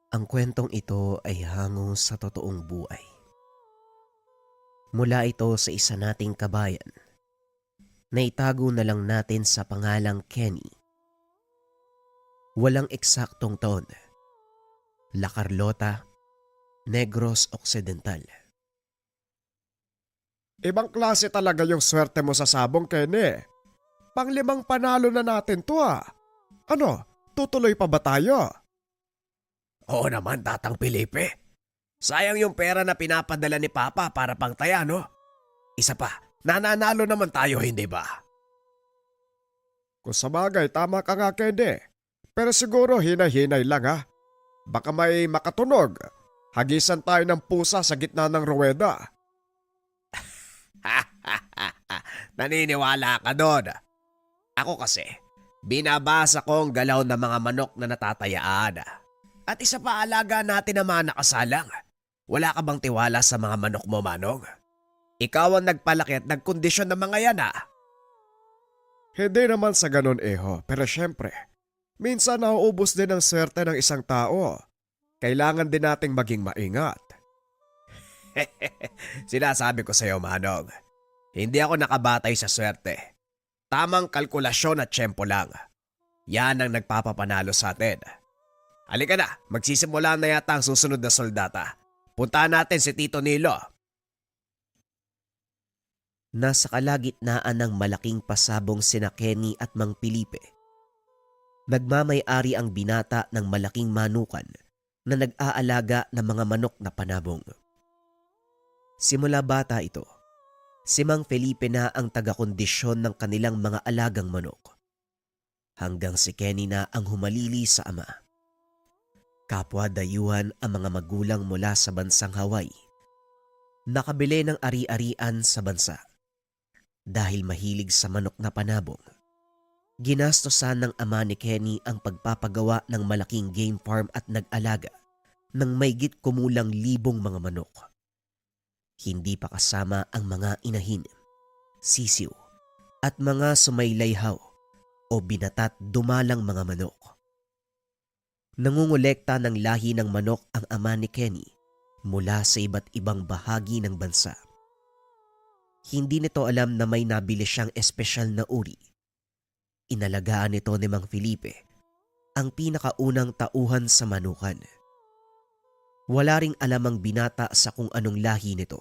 Ang kwentong ito ay hango sa totoong buhay. Mula ito sa isa nating kabayan na itago na lang natin sa pangalang Kenny. Walang eksaktong taon. La Carlota, Negros Occidental. Ibang klase talaga yung swerte mo sa sabong, Kenny. Panglimang panalo na natin to ah. Ano, tutuloy pa ba tayo? Oo naman, Tatang Felipe. Sayang yung pera na pinapadala ni Papa para pangtaya, no? Isa pa, nananalo naman tayo, hindi ba? Kung sabagay, tama ka nga, Kenny. Pero siguro hinay-hinay lang ha. Baka may makatunog. Hagisan tayo ng pusa sa gitna ng ruweda. Naniniwala ka doon. Ako kasi, binabasa ko ang galaw ng mga manok na natatayaan. At isa pa, alaga natin ang mga nakasalang. Wala ka bang tiwala sa mga manok mo, Manong? Ikaw ang nagpalaki at nagkondisyon ng mga yan, ah. Hindi naman sa ganun, Eho. Pero syempre, minsan nauubos din ang swerte ng isang tao. Kailangan din nating maging maingat. Sinasabi ko sa'yo, Manong. Hindi ako nakabatay sa swerte. Tamang kalkulasyon at tiyempo lang. Yan ang nagpapapanalo sa atin. Halika na, magsisimula na yata ang susunod na soldata. Puntahan natin si Tito Nilo. Nasa kalagitnaan ng malaking pasabong sina Kenny at Mang Felipe. Nagmamay-ari ang binata ng malaking manukan na nag-aalaga ng mga manok na panabong. Simula bata ito, si Mang Felipe na ang taga-kondisyon ng kanilang mga alagang manok. Hanggang si Kenny na ang humalili sa ama. Kapwa dayuhan ang mga magulang mula sa bansang Hawaii. Nakabili ng ari-arian sa bansa. Dahil mahilig sa manok na panabong, ginastosan ng ama ni Kenny ang pagpapagawa ng malaking game farm at nag-alaga ng maygit kumulang 1,000 mga manok. Hindi pa kasama ang mga inahin, sisiw at mga sumaylayhaw o binatat dumalang mga manok. Nangungulekta ng lahi ng manok ang ama ni Kenny mula sa iba't ibang bahagi ng bansa. Hindi nito alam na may nabili siyang espesyal na uri. Inalagaan nito ni Mang Felipe ang pinakaunang tauhan sa manukan. Wala ring alam ang binata sa kung anong lahi nito.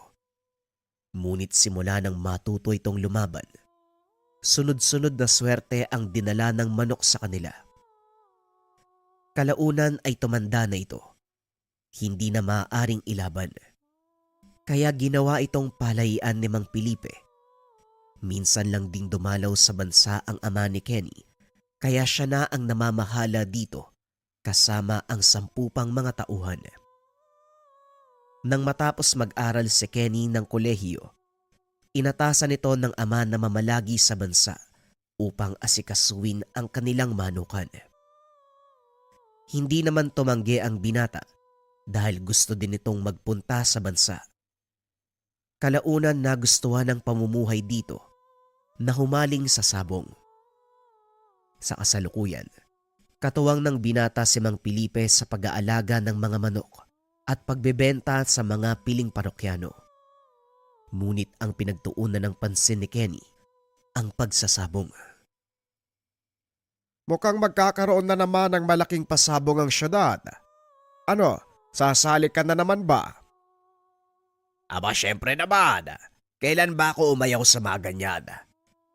Ngunit simula nang matuto itong lumaban, sunod-sunod na swerte ang dinala ng manok sa kanila. Kalaunan ay tumanda na ito. Hindi na maaaring ilaban. Kaya ginawa itong palaian ni Mang Felipe. Minsan lang ding dumalaw sa bansa ang ama ni Kenny, kaya siya na ang namamahala dito kasama ang 10 pang mga tauhan. Nang matapos mag-aral si Kenny ng kolehiyo, inatasan ito ng ama na mamalagi sa bansa upang asikasuin ang kanilang manukan. Hindi naman tumanggi ang binata dahil gusto din itong magpunta sa bansa. Kalaunan nagustuhan ng pamumuhay dito na humaling sa sabong. Sa kasalukuyan, katuwang ng binata si Mang Felipe sa pag-aalaga ng mga manok at pagbebenta sa mga piling parokyano. Ngunit ang pinagtuunan ng pansin ni Kenny, ang pagsasabong. Mukhang magkakaroon na naman ng malaking pasabong ang syudad. Ano, sasali ka na naman ba? Aba, syempre naman. Kailan ba ako umayaw sa mga ganyan?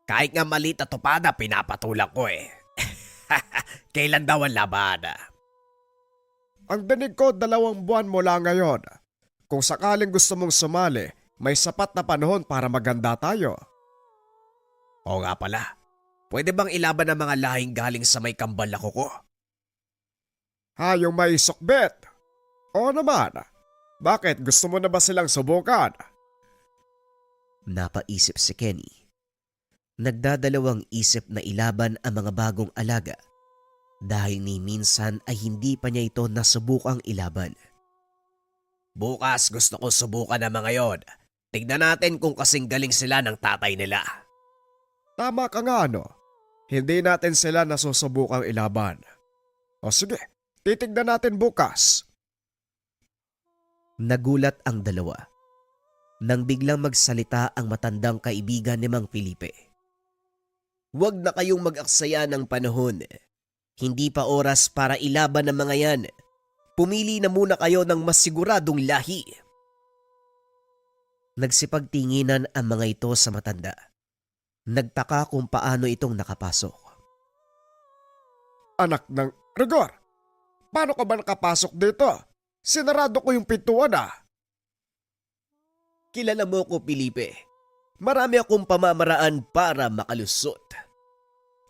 Kahit nga maliit na tupada, pinapatulak ko eh. Kailan daw ang laban? Ang dinig ko 2 buwan mula ngayon. Kung sakaling gusto mong sumali, may sapat na panahon para maganda tayo. Oo nga pala. Pwede bang ilaban ang mga lahing galing sa may kambal na kuko? Ha, yung may sukbit? Oo naman. Bakit? Gusto mo na ba silang subukan? Napaisip si Kenny. Nagdadalawang isip na ilaban ang mga bagong alaga dahil ni minsan ay hindi pa niya ito nasubukang ilaban. Bukas gusto ko subukan ang mga yon. Tignan natin kung kasing galing sila ng tatay nila. Tama ka nga ano. Hindi natin sila nasusubukang ilaban. O sige, titignan natin bukas. Nagulat ang dalawa nang biglang magsalita ang matandang kaibigan ni Mang Felipe. Huwag na kayong mag-aksaya ng panahon. Hindi pa oras para ilaban ng mga yan. Pumili na muna kayo ng mas siguradong lahi. Nagsipagtinginan ang mga ito sa matanda. Nagtaka kung paano itong nakapasok. Anak ng Rigor, paano ka ba nakapasok dito? Sinarado ko yung pintuan ah. Kilala mo ko, Felipe. Marami akong pamamaraan para makalusot.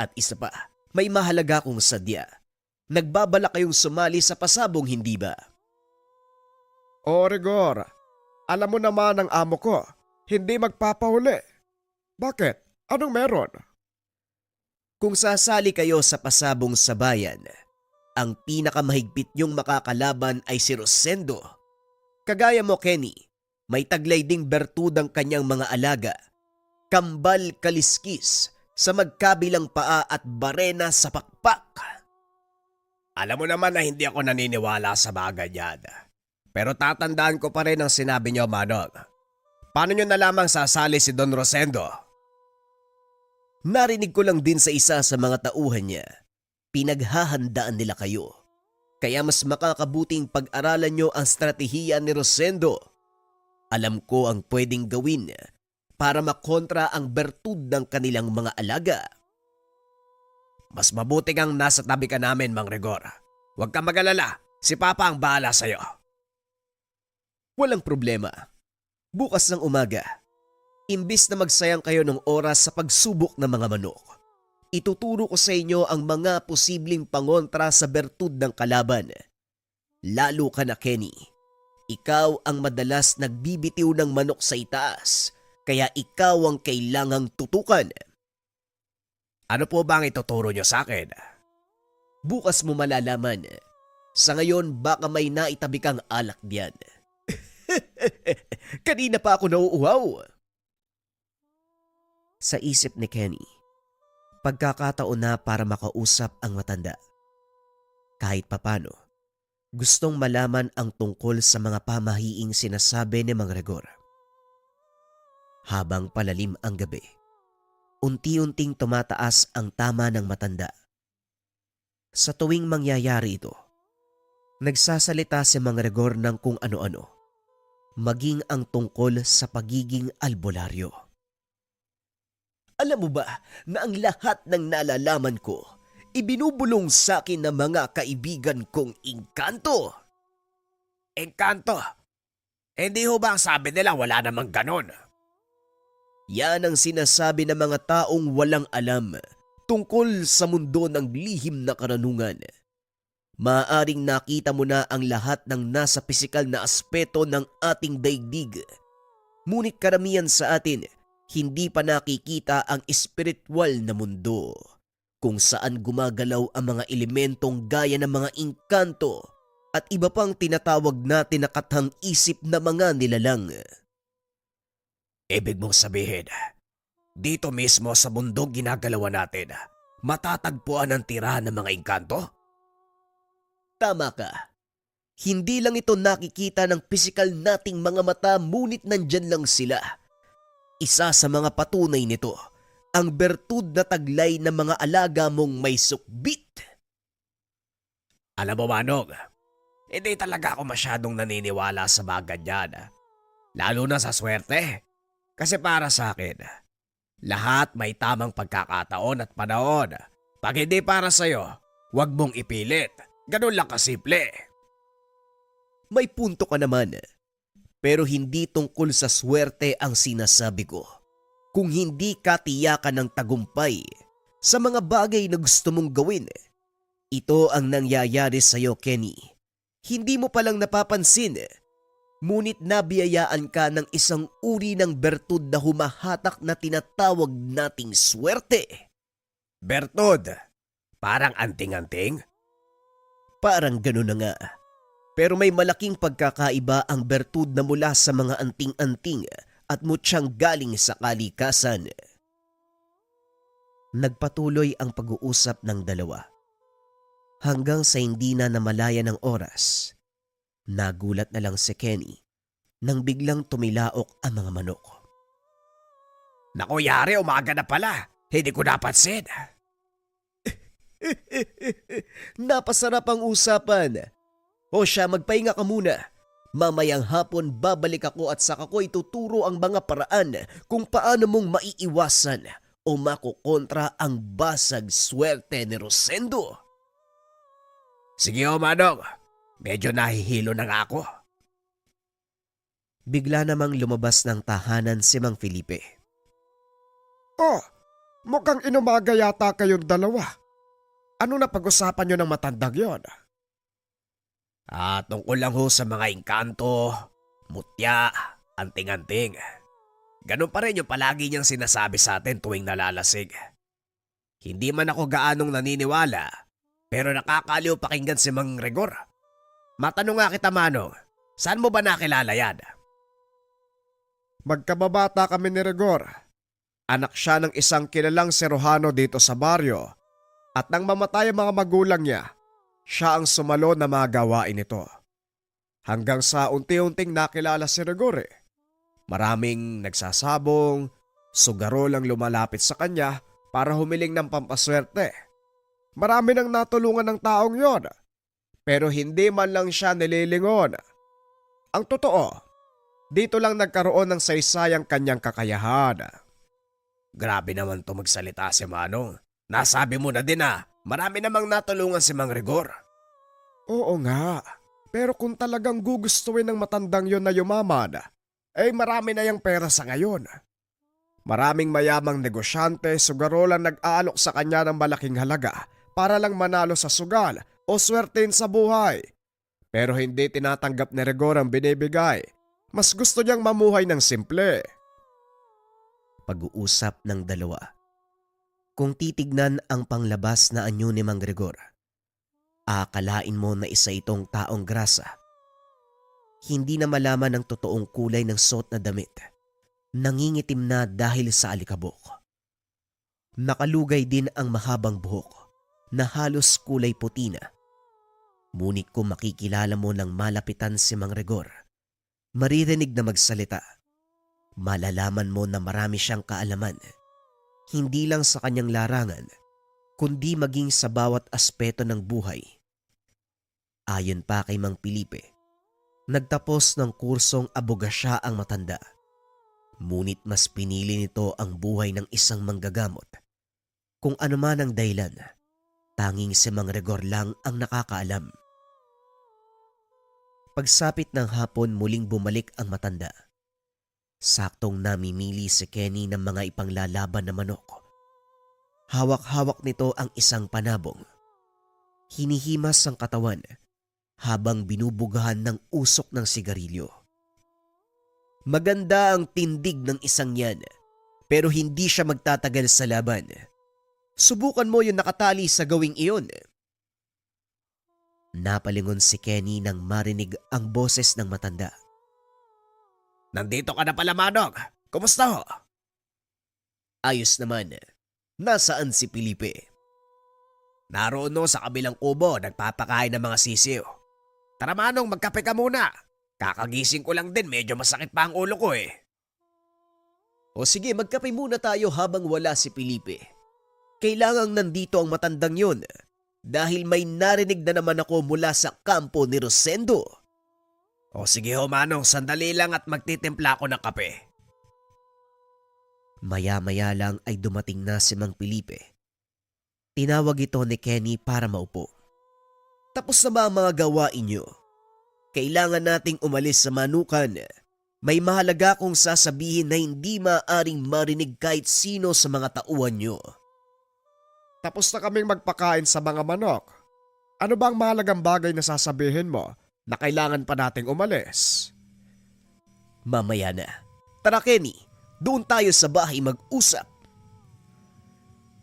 At isa pa, may mahalaga kong sadya. Nagbabala kayong sumali sa pasabong, hindi ba? O Rigor, alam mo naman ang amo ko, hindi magpapahuli. Bakit? Anong meron? Kung sasali kayo sa pasabong sa bayan, ang pinakamahigpit niyong makakalaban ay si Rosendo. Kagaya mo, Kenny, may taglay ding bertudang kanyang mga alaga. Kambal kaliskis sa magkabilang paa at barena sa pakpak. Alam mo naman na hindi ako naniniwala sa bagay yan. Pero tatandaan ko pa rin ang sinabi niyo, Manong. Paano niyo nalamang sasali si Don Rosendo? Narinig ko lang din sa isa sa mga tauhan niya. Pinaghahandaan nila kayo. Kaya mas makakabuting pag-aralan niyo ang stratehiya ni Rosendo. Alam ko ang pwedeng gawin para makontra ang bertud ng kanilang mga alaga. Mas mabuti kang nasa tabi ka namin, Mang Rigor. Huwag kang mag-alala, si Papa ang bahala sa'yo. Walang problema. Bukas ng umaga, imbis na magsayang kayo ng oras sa pagsubok ng mga manok, ituturo ko sa inyo ang mga posibleng pangontra sa bertud ng kalaban. Lalo ka na, Kenny. Ikaw ang madalas nagbibitiw ng manok sa itaas, kaya ikaw ang kailangang tutukan. Ano po bang ituturo niyo sa akin? Bukas mo malalaman. Sa ngayon, baka may naitabi kang alak diyan. Kanina pa ako nauuhaw. Sa isip ni Kenny, pagkakataon na para makausap ang matanda. Kahit papano, gustong malaman ang tungkol sa mga pamahiing sinasabi ni Mang Rigor. Habang palalim ang gabi, unti-unting tumataas ang tama ng matanda. Sa tuwing mangyayari ito, nagsasalita si Mang Rigor ng kung ano-ano, maging ang tungkol sa pagiging albularyo. Alam mo ba na ang lahat ng nalalaman ko, ibinubulong sa akin ng mga kaibigan kong engkanto? Engkanto? Hindi ho ba ang sabi nila wala namang ganon? Yan ang sinasabi ng mga taong walang alam tungkol sa mundo ng lihim na karanungan. Maaring nakita mo na ang lahat ng nasa pisikal na aspeto ng ating daigdig. Ngunit karamihan sa atin, hindi pa nakikita ang espiritual na mundo, kung saan gumagalaw ang mga elementong gaya ng mga engkanto at iba pang tinatawag natin na kathang-isip na mga nilalang. Ibig mong sabihin, dito mismo sa mundong ginagalawan natin, matatagpuan ang tirahan ng mga engkanto? Tama ka. Hindi lang ito nakikita ng pisikal nating mga mata, ngunit nandyan lang sila. Isa sa mga patunay nito, ang bertud na taglay ng mga alaga mong may sukbit. Alam mo, Manong, hindi talaga ako masyadong naniniwala sa bagay yan. Lalo na sa swerte. Kasi para sa akin, lahat may tamang pagkakataon at panahon. Pag hindi para sa'yo, huwag mong ipilit. Ganun lang kasimple. May punto ka naman. Pero hindi tungkol sa swerte ang sinasabi ko. Kung hindi ka tiyakan ng tagumpay sa mga bagay na gusto mong gawin, ito ang nangyayari sa'yo, Kenny. Hindi mo palang napapansin. Ngunit nabiyayaan ka ng isang uri ng bertud na humahatak na tinatawag nating swerte. Bertud? Parang anting-anting? Parang gano'n na nga. Pero may malaking pagkakaiba ang bertud na mula sa mga anting-anting at mutyang galing sa kalikasan. Nagpatuloy ang pag-uusap ng dalawa. Hanggang sa hindi na namalaya ng oras, Nagulat na lang si Kenny nang biglang tumilaok ang mga manok. Naku, yari, umaga na pala. Hindi ko napansin. Napasarap ang usapan. O siya, magpahinga ka muna. Mamayang hapon babalik ako at saka ko ituturo ang mga paraan kung paano mong maiiwasan o makukontra ang basag swerte ni Rosendo. Sige ho, Manong. Medyo nahihilo na nga ako. Bigla namang lumabas ng tahanan si Mang Felipe. Oh, mukhang inumaga yata kayong dalawa. Ano na pag-usapan nyo ng matandang yon? Tungkol lang ho sa mga engkanto, mutya, anting-anting. Ganun pa rin yung palagi niyang sinasabi sa atin tuwing nalalasig. Hindi man ako gaanong naniniwala, pero nakakaliw pakinggan si Mang Rigor. Matanong nga kita, Manong, saan mo ba nakilala yan? Magkababata kami ni Rigor. Anak siya ng isang kilalang serohano dito sa baryo. At nang mamatay ang mga magulang niya, siya ang sumalo na mga gawain ito. Hanggang sa unti-unting nakilala si Rigor. Maraming nagsasabong, sugarol ang lumalapit sa kanya para humiling ng pampaswerte. Marami nang natulungan ng taong yon, pero hindi man lang siya nililingon. Ang totoo, dito lang nagkaroon ng saysayang kanyang kakayahan. Grabe naman to magsalita si Manong. Nasabi mo na din marami namang natulungan si Mang Rigor. Oo nga, pero kung talagang gugustuhin ng matandang yon na yumaman, marami na yung pera sa ngayon. Maraming mayamang negosyante sugarolan nag-aalok sa kanya ng malaking halaga para lang manalo sa sugal o swertein sa buhay. Pero hindi tinatanggap ni Rigor ang binibigay. Mas gusto niyang mamuhay ng simple. Pag-uusap ng dalawa. Kung titignan ang panglabas na anyo ni Mang Rigor, akalain mo na isa itong taong grasa. Hindi na malaman ang totoong kulay ng suot na damit. Nangingitim na dahil sa alikabok. Nakalugay din ang mahabang buhok na halos kulay puti na. Ngunit kung makikilala mo ng malapitan si Mang Rigor, maririnig na magsalita. Malalaman mo na marami siyang kaalaman. Hindi lang sa kanyang larangan, kundi maging sa bawat aspeto ng buhay. Ayon pa kay Mang Felipe, nagtapos ng kursong abogasya ang matanda. Ngunit mas pinili nito ang buhay ng isang manggagamot. Kung ano man ang dahilan, tanging si Mang Rigor lang ang nakakaalam. Pagsapit ng hapon muling bumalik ang matanda. Saktong namimili si Kenny ng mga ipanglalaban na manok. Hawak-hawak nito ang isang panabong. Hinihimas ang katawan habang binubugahan ng usok ng sigarilyo. Maganda ang tindig ng isang yan, pero hindi siya magtatagal sa laban. Subukan mo yung nakatali sa gawing iyon. Napalingon si Kenny nang marinig ang boses ng matanda. Nandito ka na pala, Manong. Kumusta ho? Ayos naman. Nasaan si Felipe? Naroon no sa kabilang kubo, nagpapakain ng mga sisiw. Tara, Manong, magkape ka muna. Kakagising ko lang din, medyo masakit pa ang ulo ko eh. O sige, magkape muna tayo habang wala si Felipe. Kailangang nandito ang matandang yun dahil may narinig na naman ako mula sa kampo ni Rosendo. O sige ho, Manong, sandali lang at magtitimpla ako ng kape. Maya-maya lang ay dumating na si Mang Felipe. Tinawag ito ni Kenny para maupo. Tapos na ba ang mga gawain niyo? Kailangan nating umalis sa manukan. May mahalaga kong sasabihin na hindi maaaring marinig kahit sino sa mga tauhan niyo. Tapos na kaming magpakain sa mga manok. Ano ba ang mahalagang bagay na sasabihin mo na kailangan pa nating umalis? Mamaya na. Tara Kenny, doon tayo sa bahay mag-usap.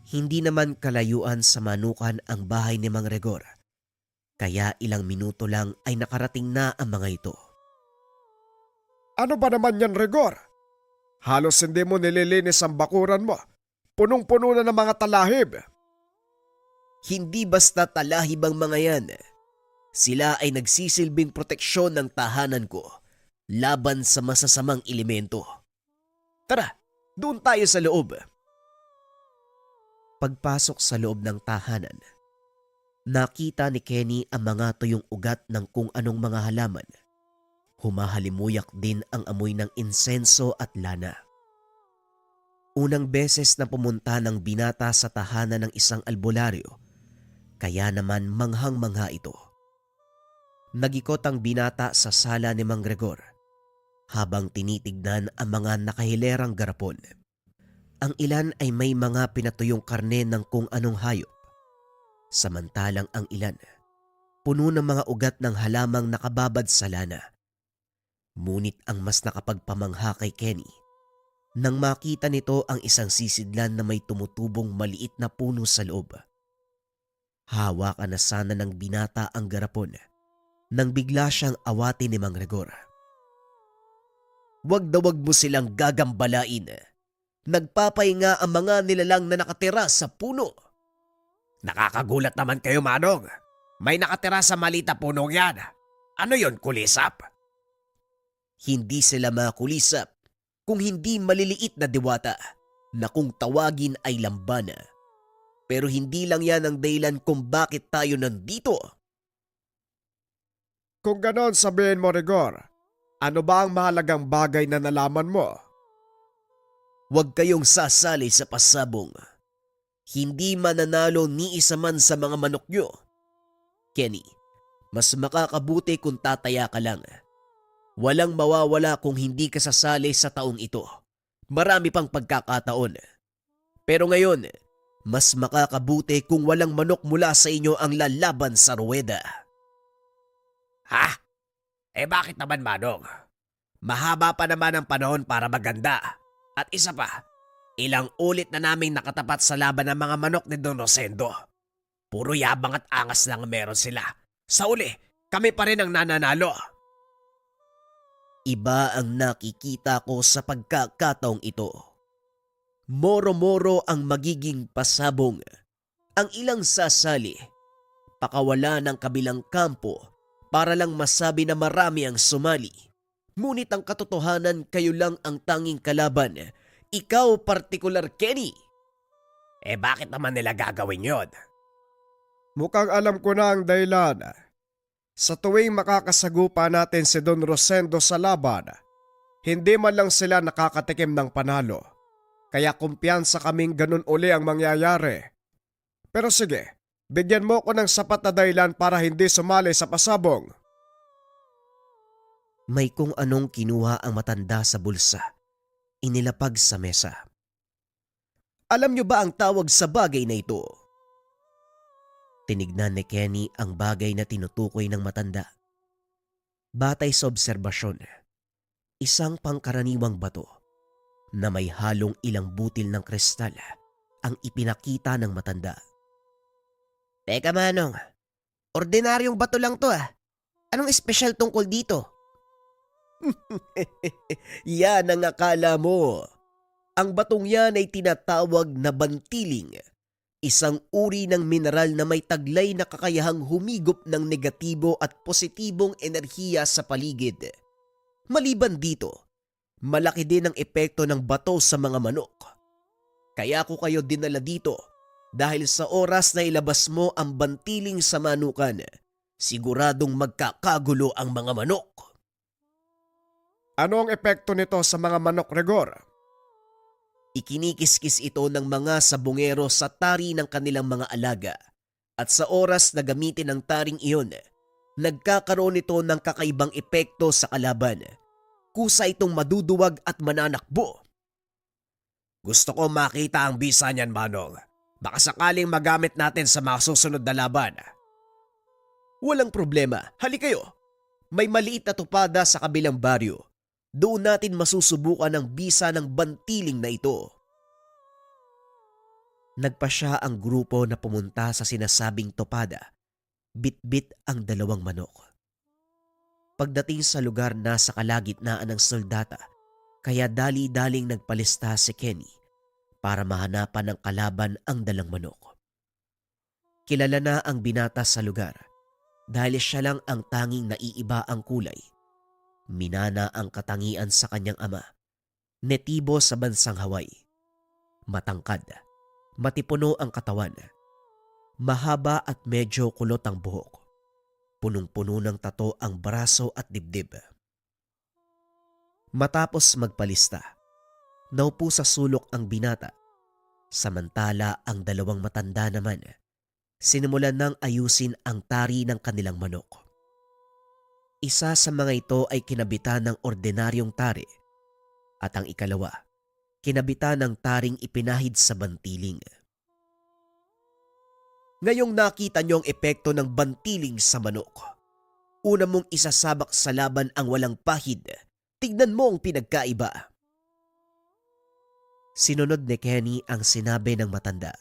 Hindi naman kalayuan sa manukan ang bahay ni Mang Rigor. Kaya ilang minuto lang ay nakarating na ang mga ito. Ano ba naman yan, Rigor? Halos hindi mo nililinis ang bakuran mo. Punong-puno na ng mga talahib. Hindi basta talahib ang mga yan. Sila ay nagsisilbing proteksyon ng tahanan ko laban sa masasamang elemento. Tara, doon tayo sa loob. Pagpasok sa loob ng tahanan, nakita ni Kenny ang mga tuyong ugat ng kung anong mga halaman. Humahalimuyak din ang amoy ng insenso at lana. Unang beses na pumunta ng binata sa tahanan ng isang albularyo, kaya naman manghang-mangha ito. Nagikot ang binata sa sala ni Mang Gregor habang tinitignan ang mga nakahilerang garapon. Ang ilan ay may mga pinatuyong karne ng kung anong hayop. Samantalang ang ilan, puno ng mga ugat ng halamang nakababad sa lana. Ngunit ang mas nakapagpamangha kay Kenny, nang makita nito ang isang sisidlan na may tumutubong maliit na puno sa loob. Hawakan na sana ng binata ang garapon nang bigla siyang awatin ni Mang Gregor. Wag na wag mo silang gagambalain. Nagpapahinga ang mga nilalang na nakatira sa puno. Nakakagulat naman kayo, Manong. May nakatira sa malita punong yan. Ano yon, kulisap? Hindi sila makulisap kung hindi maliliit na diwata na kung tawagin ay lambana. Pero hindi lang yan ang dahilan kung bakit tayo nandito. Kung ganon sabihin mo, Rigor, ano ba ang mahalagang bagay na nalaman mo? Huwag kayong sasali sa pasabong. Hindi mananalo ni isa man sa mga manok nyo. Kenny, mas makakabuti kung tataya ka lang. Walang mawawala kung hindi ka sasali sa taong ito. Marami pang pagkakataon. Pero ngayon, mas makakabuti kung walang manok mula sa inyo ang lalaban sa ruweda. Ha? Bakit naman, Manong? Mahaba pa naman ang panahon para maganda. At isa pa, ilang ulit na naming nakatapat sa laban ng mga manok ni Don Rosendo. Puro yabang at angas lang meron sila. Sa uli, kami pa rin ang nananalo. Iba ang nakikita ko sa pagkakataong ito. Moro-moro ang magiging pasabong. Ang ilang sasali, pakawala ng kabilang kampo para lang masabi na marami ang sumali. Ngunit ang katotohanan, kayo lang ang tanging kalaban. Ikaw partikular, Kenny. Bakit naman nila gagawin yon? Mukhang alam ko na ang dahilan. Sa tuwing makakasagupa natin si Don Rosendo sa laban, hindi man lang sila nakakatikim ng panalo. Kaya kumpiyansa kaming ganun uli ang mangyayari. Pero sige, bigyan mo ko ng sapat na dahilan para hindi sumali sa pasabong. May kung anong kinuha ang matanda sa bulsa. Inilapag sa mesa. Alam niyo ba ang tawag sa bagay na ito? Tinignan ni Kenny ang bagay na tinutukoy ng matanda. Batay sa obserbasyon, isang pangkaraniwang bato na may halong ilang butil ng kristal ang ipinakita ng matanda. Teka, Manong, ordinaryong bato lang to ah. Anong espesyal tungkol dito? Yan ang akala mo. Ang batong yan ay tinatawag na bantiling, isang uri ng mineral na may taglay na kakayahang humigop ng negatibo at positibong enerhiya sa paligid. Maliban dito, malaki din ang epekto ng bato sa mga manok. Kaya ko kayo dinala dito dahil sa oras na ilabas mo ang bantiling sa manukan, siguradong magkakagulo ang mga manok. Ano ang epekto nito sa mga manok, Rigor? Ikinikiskis ito ng mga sabongero sa tari ng kanilang mga alaga at sa oras na gamitin ang taring iyon, nagkakaroon ito ng kakaibang epekto sa kalaban. Kusa itong maduduwag at mananakbo. Gusto ko makita ang bisa niyan, Manong. Baka sakaling magamit natin sa mga susunod na laban. Walang problema, hali kayo. May maliit na tupada sa kabilang baryo. Doon natin masusubukan ang bisa ng bantiling na ito. Nagpa siya ang grupo na pumunta sa sinasabing topada. Bit-bit ang dalawang manok. Pagdating sa lugar na sa kalagitnaan ng soldata, kaya dali-daling nagpalista si Kenny para mahanapan ng kalaban ang dalang manok. Kilala na ang binata sa lugar dahil siya lang ang tanging naiiba ang kulay. Minana ang katangian sa kanyang ama. Netibo sa bansang Hawaii. Matangkad, matipuno ang katawan. Mahaba at medyo kulot ang buhok. Punong-puno ng tato ang braso at dibdib. Matapos magpalista, naupo sa sulok ang binata. Samantala ang dalawang matanda naman, sinimulan nang ayusin ang tari ng kanilang manok. Isa sa mga ito ay kinabitan ng ordinaryong tari at ang ikalawa, kinabitan ng taring ipinahid sa bantiling. Ngayong nakita niyo ang epekto ng bantiling sa manok, una mong isasabak sa laban ang walang pahid. Tignan mo ang pinagkaiba. Sinunod ni Kenny ang sinabi ng matanda.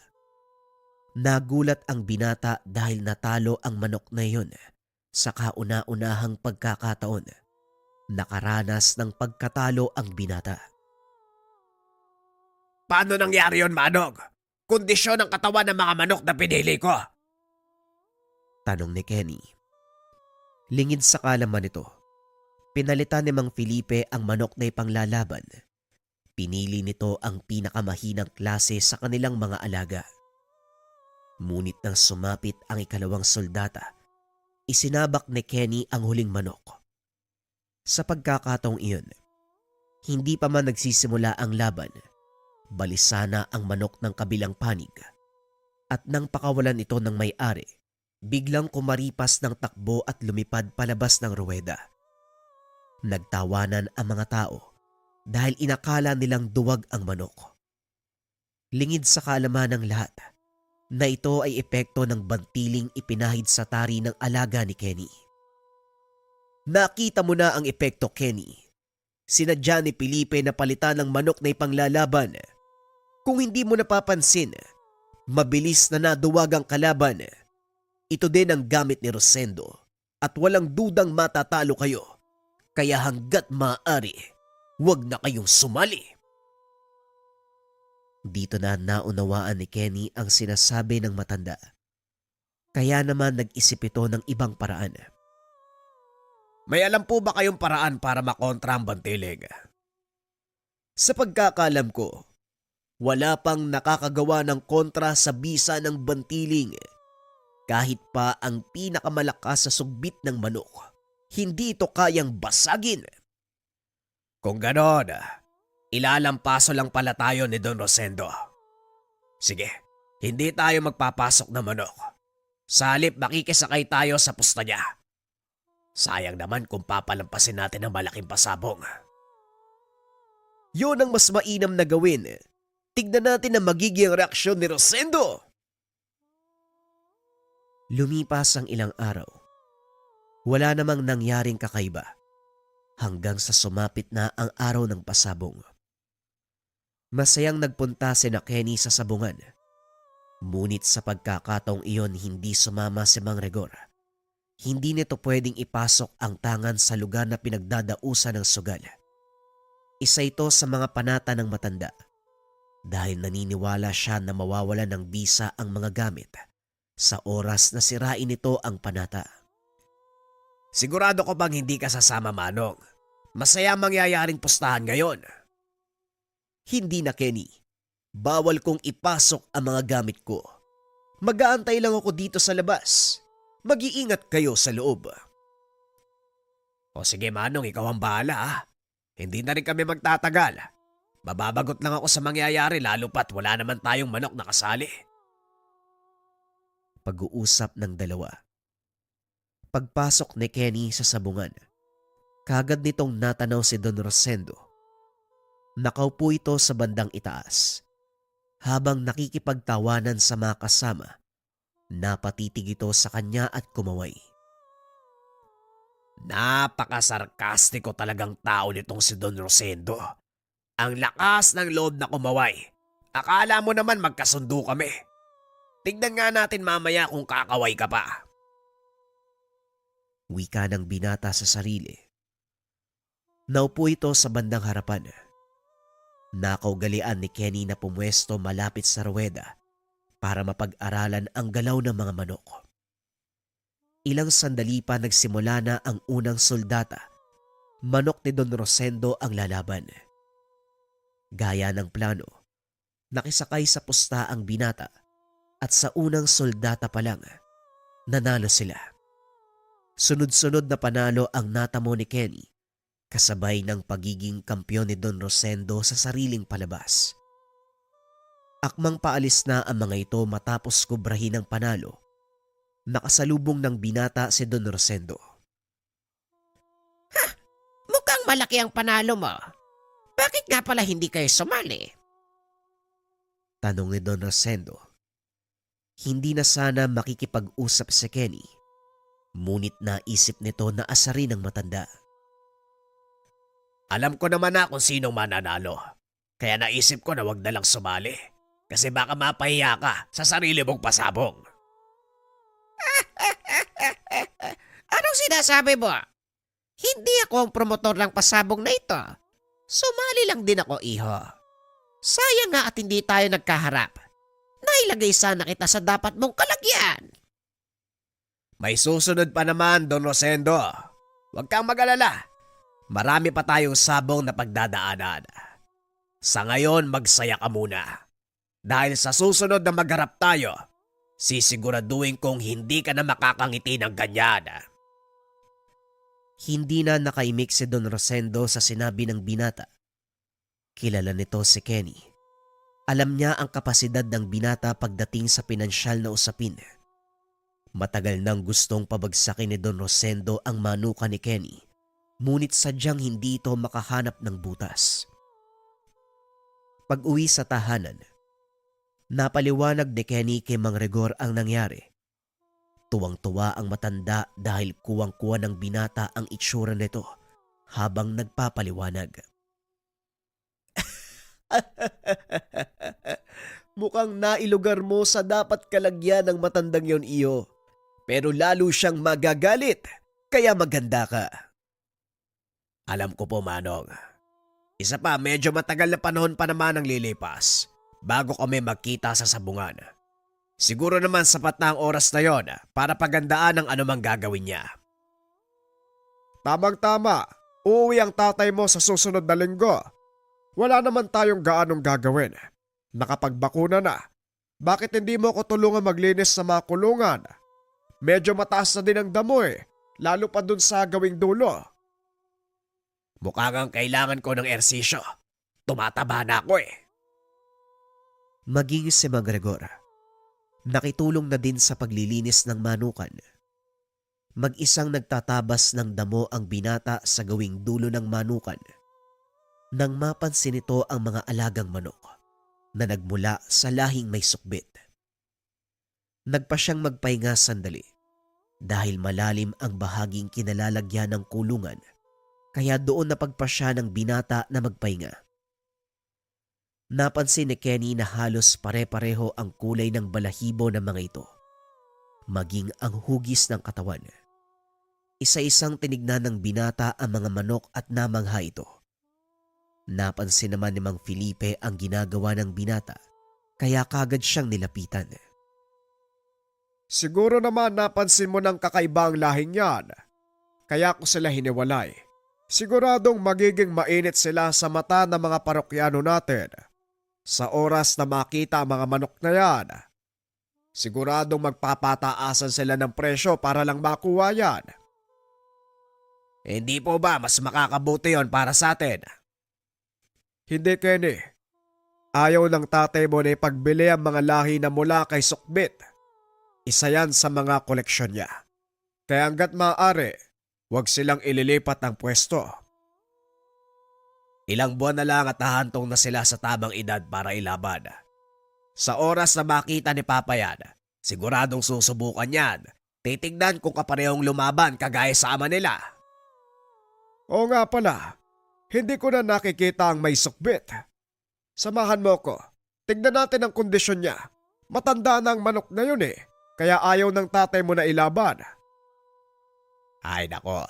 Nagulat ang binata dahil natalo ang manok na iyon sa kauna-unahang pagkakataon. Nakaranas ng pagkatalo ang binata. Paano nangyari yon, Manong? Kondisyon ng katawan ng mga manok na pinili ko. Tanong ni Kenny. Lingid sa kalaman nito, pinalitan ni Mang Felipe ang manok na ipanglalaban. Pinili nito ang pinakamahinang klase sa kanilang mga alaga. Ngunit nang sumapit ang ikalawang soldata, isinabak ni Kenny ang huling manok. Sa pagkakataong iyon, hindi pa man nagsisimula ang laban, balisa na ang manok ng kabilang panig. At nang pakawalan ito ng may-ari, biglang kumaripas ng takbo at lumipad palabas ng ruweda. Nagtawanan ang mga tao dahil inakala nilang duwag ang manok. Lingid sa kaalaman ng lahat na ito ay epekto ng bantiling ipinahid sa tari ng alaga ni Kenny. Nakita mo na ang epekto, Kenny. Sinadya ni Felipe na palitan ng manok na ipanglalaban. Kung hindi mo napapansin, mabilis na naduwag ang kalaban. Ito din ang gamit ni Rosendo at walang dudang matatalo kayo. Kaya hanggat maaari, huwag na kayong sumali. Dito na naunawaan ni Kenny ang sinasabi ng matanda. Kaya naman nag-isip ito ng ibang paraan. May alam po ba kayong paraan para makontra ang bantiling? Sa pagkakalam ko, wala pang nakakagawa ng kontra sa bisa ng bantiling. Kahit pa ang pinakamalakas sa sugbit ng manok, hindi ito kayang basagin. Kung ganon, ilalampaso lang pala tayo ni Don Rosendo. Sige, hindi tayo magpapasok na manok. Sa halip makikisakay tayo sa pusta niya. Sayang naman kung papalampasin natin ang malaking pasabong. Yun ang mas mainam na gawin. Tignan natin ang magiging reaksyon ni Rosendo. Lumipas ang ilang araw. Wala namang nangyaring kakaiba hanggang sa sumapit na ang araw ng pasabong. Masayang nagpunta si Kenny sa sabungan. Ngunit sa pagkakataong iyon hindi sumama si Mang Rigor. Hindi nito pwedeng ipasok ang tangan sa lugar na pinagdadausan ng sugal. Isa ito sa mga panata ng matanda dahil naniniwala siya na mawawalan ng bisa ang mga gamit sa oras na sirain nito ang panata. Sigurado ko bang hindi ka sasama, Manong? Masaya mangyayaring pustahan ngayon. Hindi na, Kenny. Bawal kong ipasok ang mga gamit ko. Mag-aantay lang ako dito sa labas. Mag-iingat kayo sa loob. O sige, Manong, ikaw ang bahala ha. Hindi na rin kami magtatagal. Mababagot lang ako sa mangyayari lalo pat wala naman tayong manok na kasali. Pag-uusap ng dalawa. Pagpasok ni Kenny sa sabungan, kagad nitong natanaw si Don Rosendo. Nakaupo ito sa bandang itaas. Habang nakikipagtawanan sa mga kasama, napatitig ito sa kanya at kumaway. Napakasarkastiko talagang tao nitong si Don Rosendo. Ang lakas ng loob na kumaway. Akala mo naman magkasundo kami. Tignan nga natin mamaya kung kakaway ka pa. Wika ng binata sa sarili. Naupo ito sa bandang harapan. Nakaugalian ni Kenny na pumwesto malapit sa ruweda para mapag-aralan ang galaw ng mga manok. Ilang sandali pa nagsimula na ang unang soldata. Manok ni Don Rosendo ang lalaban. Gaya ng plano, nakisakay sa pusta ang binata at sa unang soldata pa lang, nanalo sila. Sunod-sunod na panalo ang natamo ni Kenny, kasabay ng pagiging kampyon ni Don Rosendo sa sariling palabas. Akmang paalis na ang mga ito matapos kubrahin ang panalo. Nakasalubong ng binata si Don Rosendo. Mukhang malaki ang panalo mo. Bakit nga pala hindi kayo sumali? Tanong ni Don Rosendo. Hindi na sana makikipag-usap si Kenny, ngunit naisip nito na asarin ang matanda. Alam ko naman na kung sinong mananalo. Kaya naisip ko na wag na lang sumali. Kasi baka mapahiya ka sa sarili mong pasabong. Anong sinasabi mo? Hindi ako ang promotor ng pasabog na ito. Sumali lang din ako, iho. Sayang nga at hindi tayo nagkaharap. Nailagay sana kita sa dapat mong kalagyan. May susunod pa naman, Don Rosendo. Huwag kang mag-alala. Marami pa tayong sabong na pagdadaanan. Sa ngayon, magsaya ka muna. Dahil sa susunod na magharap tayo, sisiguraduhin kong hindi ka na makakangiti ng ganyan. Hindi na nakaimik si Don Rosendo sa sinabi ng binata. Kilala nito si Kenny. Alam niya ang kapasidad ng binata pagdating sa pinansyal na usapin. Matagal nang gustong pabagsakin ni Don Rosendo ang manuka ni Kenny, ngunit sadyang hindi ito makahanap ng butas. Pag-uwi sa tahanan, napaliwanag ni Kenny kay Mang Rigor ang nangyari. Tuwang-tuwa ang matanda dahil kuwang-kuwa ng binata ang itsura nito habang nagpapaliwanag. Mukhang nailugar mo sa dapat kalagyan ng matandang yon, iyo. Pero lalo siyang magagalit, kaya maganda ka. Alam ko po, Manong. Isa pa, medyo matagal na panahon pa naman ang lilipas bago kami magkita sa sabungan. Siguro naman sapat na ang oras na yon para pagandaan ang anumang gagawin niya. Tamang-tama, uuwi ang tatay mo sa susunod na linggo. Wala naman tayong gaanong gagawin. Nakapagbakuna na. Bakit hindi mo ko tulungan maglinis sa mga kulungan? Medyo mataas na din ang damo lalo pa dun sa gawing dulo. Mukha kang kailangan ko ng ersisyo. Tumataba na ako . Maging si Mang Rigor, nakitulong na din sa paglilinis ng manukan. Mag-isang nagtatabas ng damo ang binata sa gawing dulo ng manukan nang mapansin nito ang mga alagang manok na nagmula sa lahing may sukbit. Nagpa siyang magpahinga sandali dahil malalim ang bahaging kinalalagyan ng kulungan, kaya doon napagpasya ng binata na magpahinga. Napansin ni Kenny na halos pare-pareho ang kulay ng balahibo ng mga ito, maging ang hugis ng katawan. Isa-isang tinignan ng binata ang mga manok at namangha ito. Napansin naman ni Mang Felipe ang ginagawa ng binata, kaya kagad siyang nilapitan. Siguro naman napansin mo ng kakaiba ang lahing yan. Kaya ko sila hiniwalay. Siguradong magiging mainit sila sa mata ng mga parokyano natin. Sa oras na makita ang mga manok na yan, siguradong magpapataasan sila ng presyo para lang makuha yan. Hindi po ba mas makakabuti yon para sa atin? Hindi, Kenny. Ayaw ng tatay mo na ipagbili ang mga lahi na mula kay Sukbit. Isa yan sa mga koleksyon niya. Kaya hanggat maaari, huwag silang ililipat ng pwesto. Ilang buwan na lang at nahantong na sila sa tamang edad para ilaban. Sa oras na makita ni Papa yan, siguradong susubukan yan. Titignan kung kaparehong lumaban kagaya sa ama nila. Oo nga pala, hindi ko na nakikita ang may sukbit. Samahan mo ko. Tignan natin ang kondisyon niya. Matanda na ang manok na yun kaya ayaw ng tatay mo na ilaban. Ay nako,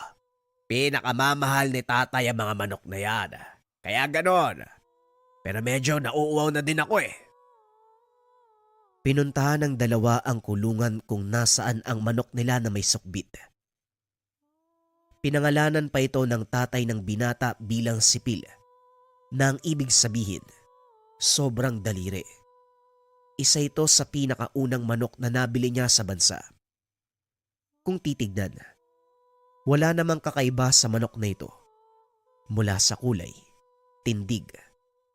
pinakamamahal ni tatay ang mga manok na yan. Kaya ganon. Pero medyo nauuwaw na din ako . Pinuntahan ng dalawa ang kulungan kung nasaan ang manok nila na may sukbit. Pinangalanan pa ito ng tatay ng binata bilang Sipil, na ang ibig sabihin, sobrang daliri. Isa ito sa pinakaunang manok na nabili niya sa bansa. Kung titignan, wala namang kakaiba sa manok na ito. Mula sa kulay, tindig,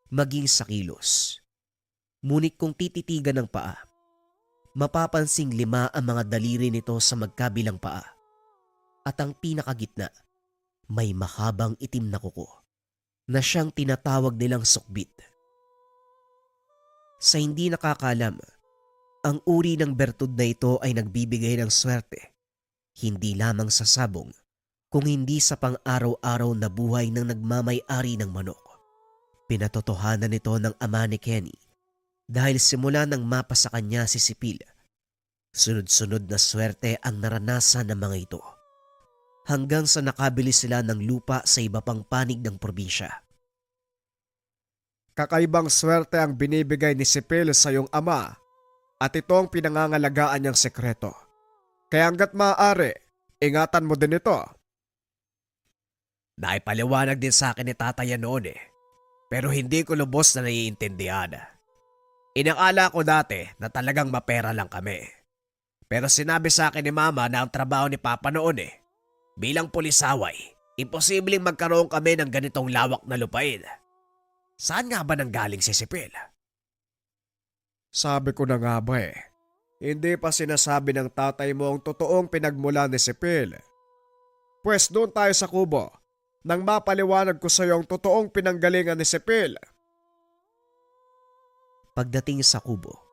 maging sa kilos. Ngunit kung tititigan ng paa, mapapansing 5 ang mga daliri nito sa magkabilang paa. At ang pinakagitna, may mahabang itim na kuko na siyang tinatawag nilang sukbit. Sa hindi nakakalam, ang uri ng bertud na ito ay nagbibigay ng swerte, hindi lamang sa sabong, kung hindi sa pang-araw-araw na buhay ng nagmamay-ari ng manok. Pinatotohanan nito ng ama ni Kenny dahil simula nang mapa sa kanya si Sipil, sunod-sunod na swerte ang naranasan ng mga ito, hanggang sa nakabili sila ng lupa sa iba pang panig ng probinsya. Kakaibang swerte ang binibigay ni Sipil sa iyong ama at ito ang pinangangalagaan niyang sekreto. Kaya hanggat maaari, ingatan mo din ito. Naipaliwanag din sa akin ni tatay yan noon pero hindi ko lubos na naiintindihan. Inakala ko dati na talagang mapera lang kami. Pero sinabi sa akin ni mama na ang trabaho ni papa noon bilang pulisaway, imposibleng magkaroon kami ng ganitong lawak na lupain. Saan nga ba nanggaling si Sipil? Sabi ko na nga ba hindi pa sinasabi ng tatay mo ang totoong pinagmula ni Sipil. Pwes doon tayo sa kubo nang mapaliwanag ko sa iyo ang totoong pinanggalingan ni Sipil. Pagdating sa kubo,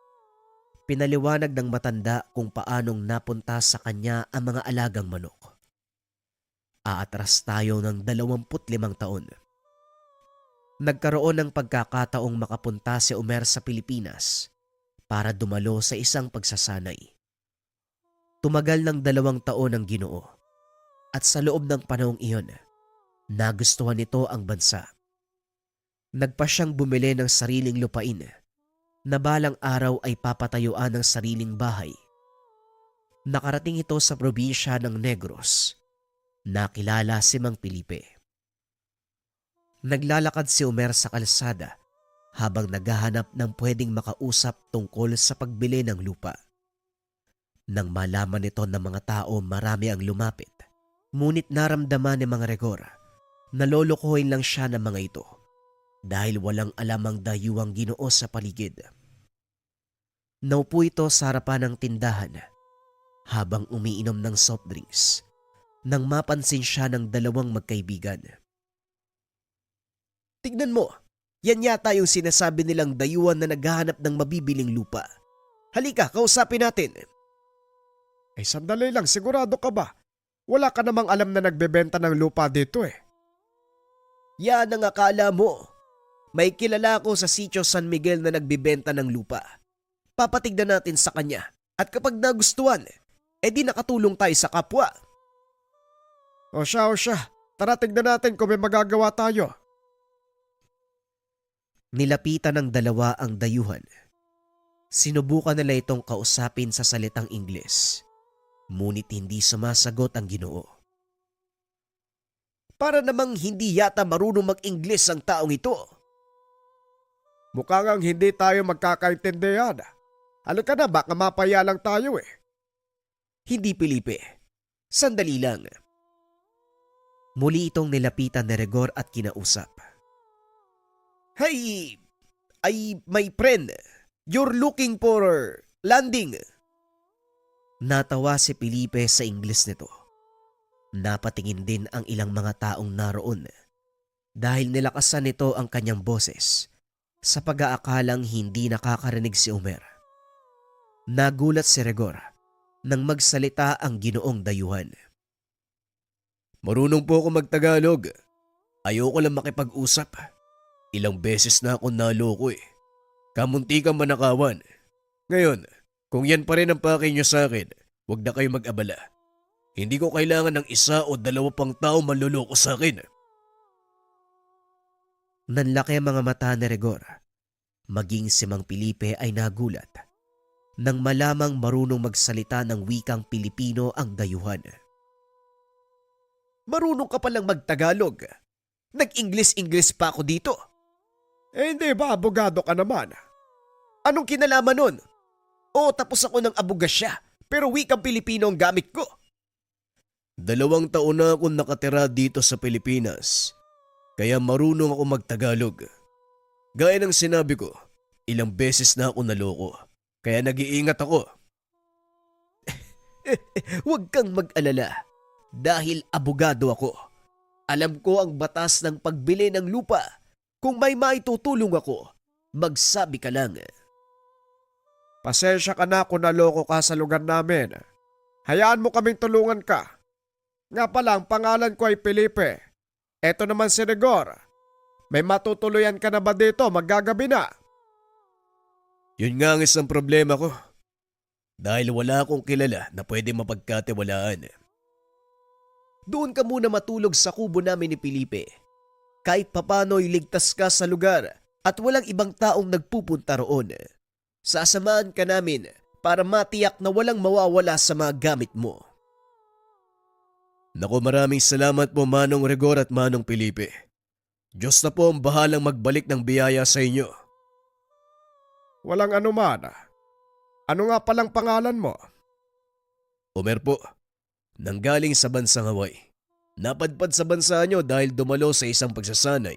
pinaliwanag ng matanda kung paanong napunta sa kanya ang mga alagang manok. Aatras tayo ng 25 taon. Nagkaroon ng pagkakataong makapunta si Omer sa Pilipinas para dumalo sa isang pagsasanay. Tumagal ng 2 taon ang Ginoo at sa loob ng panahong iyon, nagustuhan nito ang bansa. Nagpa siyang bumili ng sariling lupain na balang araw ay papatayuan ng sariling bahay. Nakarating ito sa probinsya ng Negros. Nakilala si Mang Felipe. Naglalakad si Omer sa kalsada habang naghahanap ng pwedeng makausap tungkol sa pagbili ng lupa. Nang malaman nito ng mga tao marami ang lumapit, ngunit naramdaman ni Mang Rigor na lolokohin lang siya ng mga ito dahil walang alam ang dayuhang Ginoo sa paligid. Naupo ito sa harapan ng tindahan habang umiinom ng soft drinks nang mapansin siya ng 2 magkaibigan. Tignan mo, yan yata yung sinasabi nilang dayuhan na naghahanap ng mabibiling lupa. Halika, kausapin natin. Sandali lang, sigurado ka ba? Wala ka namang alam na nagbebenta ng lupa dito Yan ang akala mo. May kilala ko sa sitio San Miguel na nagbibenta ng lupa. Papatignan natin sa kanya at kapag nagustuhan, di nakatulong tayo sa kapwa. O siya, tara tignan natin kung may magagawa tayo. Nilapitan ng 2 ang dayuhan. Sinubukan nila itong kausapin sa salitang Ingles, ngunit hindi sumasagot ang Ginoo. Para namang hindi yata marunong mag-Ingles ang taong ito. Mukhang hindi tayo magkakaintindihan. Halika na, baka mapaya lang tayo Hindi, Felipe. Sandali lang. Muli itong nilapitan ni Rigor at kinausap. Hey, my friend, you're looking for landing. Natawa si Felipe sa Ingles nito. Napatingin din ang ilang mga taong naroon dahil nilakasan nito ang kanyang boses sa pag-aakalang hindi nakakarinig si Omer. Nagulat si Rigor nang magsalita ang Ginoong dayuhan. Marunong po ako magtagalog. Ayoko lang makipag-usap. Ilang beses na ako naloko Kamunti kang manakawan. Ngayon, kung yan pa rin ang pake nyo sa akin, huwag na kayo mag-abala. Hindi ko kailangan ng 1 o 2 pang tao manloloko sa akin. Nanlaki ang mga mata ni Rigor. Maging si Mang Felipe ay nagulat nang malamang marunong magsalita ng wikang Pilipino ang dayuhan. Marunong ka palang magtagalog. Nag-English pa ako dito. Hindi ba abogado ka naman? Anong kinalaman nun? Oo, tapos ako ng abogasya, pero wikang Pilipino ang gamit ko. 2 taon na akong nakatira dito sa Pilipinas, kaya marunong ako magtagalog. Gaya ng sinabi ko, ilang beses na ako naloko, kaya nag-iingat ako. Huwag kang mag-alala, dahil abogado ako. Alam ko ang batas ng pagbili ng lupa. Kung may maitutulong ako, magsabi ka lang. Pasensya ka na kung naloko ka sa lugar namin. Hayaan mo kaming tulungan ka. Nga pala, ang pangalan ko ay Felipe. Eto naman si Rigor. May matutuluyan ka na ba dito? Maggagabi na. Yun nga ang isang problema ko. Dahil wala akong kilala na pwede mapagkatiwalaan. Doon ka muna matulog sa kubo namin ni Felipe. Kahit papano'y ligtas ka sa lugar at walang ibang taong nagpupunta roon. Sasamahan ka namin para matiyak na walang mawawala sa mga gamit mo. Naku, maraming salamat po Manong Rigor at Manong Felipe. Diyos na po ang bahalang magbalik ng biyaya sa inyo. Walang anuman. Ano nga palang pangalan mo? Omer po, nanggaling sa bansang Hawaii. Napadpad sa bansa nyo dahil dumalo sa isang pagsasanay.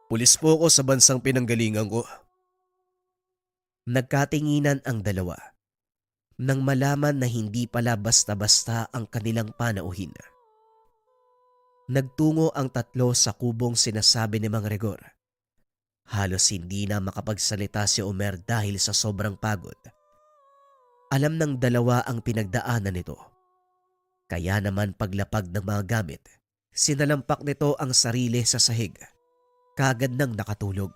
Pulis po ako sa bansang pinanggalingan ko. Nagkatinginan ang dalawa nang malaman na hindi pala basta-basta ang kanilang panauhin. Nagtungo ang tatlo sa kubong sinasabi ni Mang Rigor. Halos hindi na makapagsalita si Omer dahil sa sobrang pagod. Alam ng dalawa ang pinagdaanan nito. Kaya naman paglapag ng mga gamit, sinalampak nito ang sarili sa sahig. Kagad nang nakatulog.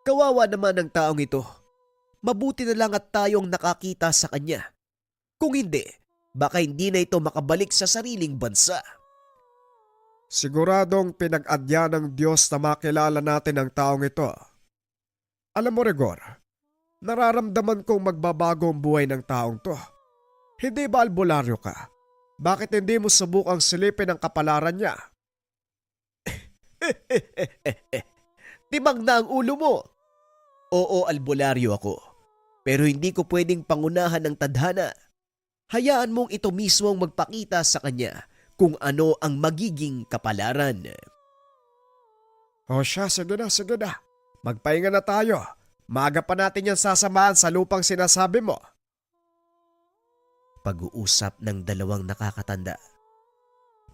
Kawawa naman ang taong ito. Mabuti na lang at tayong nakakita sa kanya. Kung hindi, baka hindi na ito makabalik sa sariling bansa. Siguradong pinag-adya ng Diyos na makilala natin ang taong ito. Alam mo, Rigor, nararamdaman kong magbabago ang buhay ng taong to. Hindi ba albularyo ka? Bakit hindi mo subukang silipin ang kapalaran niya? Timang na ang ulo mo. Oo, albularyo ako. Pero hindi ko pwedeng pangunahan ng tadhana. Hayaan mong ito mismo ang magpakita sa kanya kung ano ang magiging kapalaran. O siya, sige na. Magpahinga na tayo. Maaga pa natin yan sasamahan sa lupang sinasabi mo. Pag-uusap ng dalawang nakakatanda.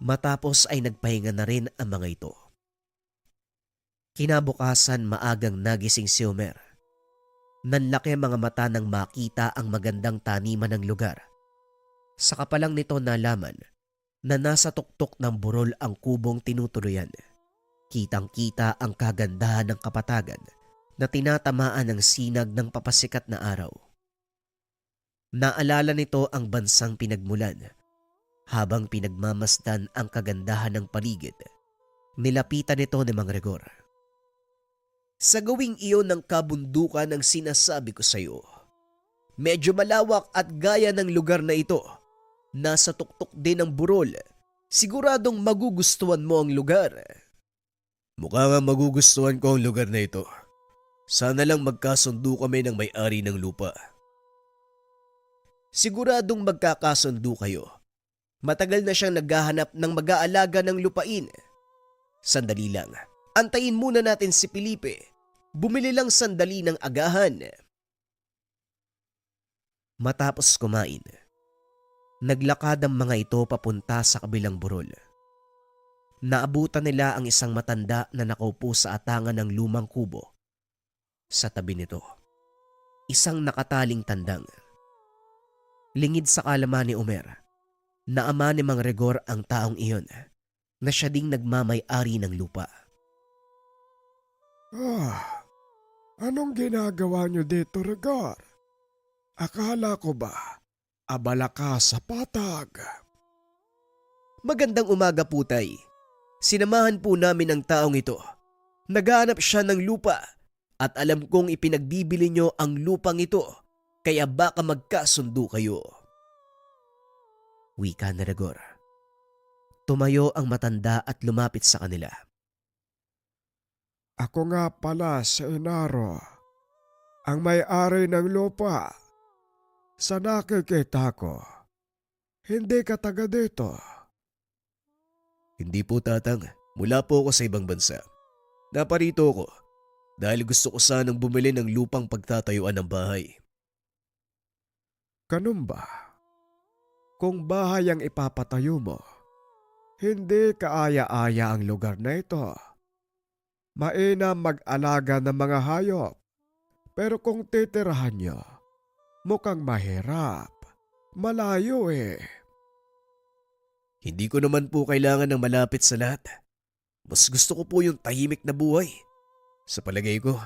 Matapos ay nagpahinga na rin ang mga ito. Kinabukasan maagang nagising si Omer. Nanlaki ang mga mata nang makita ang magandang taniman ng lugar. Sa kapalang nito nalaman na nasa tuktok ng burol ang kubong tinutuluyan. Kitang-kita ang kagandahan ng kapatagan na tinatamaan ng sinag ng papasikat na araw. Naalala nito ang bansang pinagmulan. Habang pinagmamasdan ang kagandahan ng paligid, nilapitan nito ni Mang Rigor. Sa gawing iyon ng kabundukan ang sinasabi ko sa iyo. Medyo malawak at gaya ng lugar na ito. Nasa tuktok din ng burol. Siguradong magugustuhan mo ang lugar. Mukha nga magugustuhan ko ang lugar na ito. Sana lang magkasundo kami ng may-ari ng lupa. Siguradong magkakasundo kayo. Matagal na siyang naghahanap ng mag-aalaga ng lupain. Sandali lang. Antayin muna natin si Felipe. Bumili lang sandali ng agahan. Matapos kumain, naglakad ang mga ito papunta sa kabilang burol. Naabutan nila ang isang matanda na nakaupo sa atangan ng lumang kubo. Sa tabi nito, isang nakataling tandang. Lingid sa kalaman ni Omer, na ama ni Mang Rigor ang taong iyon na siya ding nagmamay-ari ng lupa. Anong ginagawa niyo dito, Rigor? Akala ko ba abala ka sa patag? Magandang umaga po, tay. Sinamahan po namin ang taong ito. Naghahanap siya ng lupa At alam kong ipinagbibili nyo ang lupang ito, kaya baka magkasundo kayo. Wika ni Rigor. Tumayo ang matanda at lumapit sa kanila. Ako nga pala si Inaro, ang may-ari ng lupa. Sa nakikita ko, hindi ka taga dito. Hindi po, Tatang. Mula po ako sa ibang bansa. Naparito ako dahil gusto ko sanang bumili ng lupang pagtatayuan ng bahay. Ganun ba? Kung bahay ang ipapatayo mo, hindi kaaya-aya ang lugar na ito. Mainam mag-alaga ng mga hayop. Pero kung titirahan nyo, mukhang mahirap. Malayo eh. Hindi ko naman po kailangan ng malapit sa lahat. Mas gusto ko po yung tahimik na buhay. Sa palagay ko,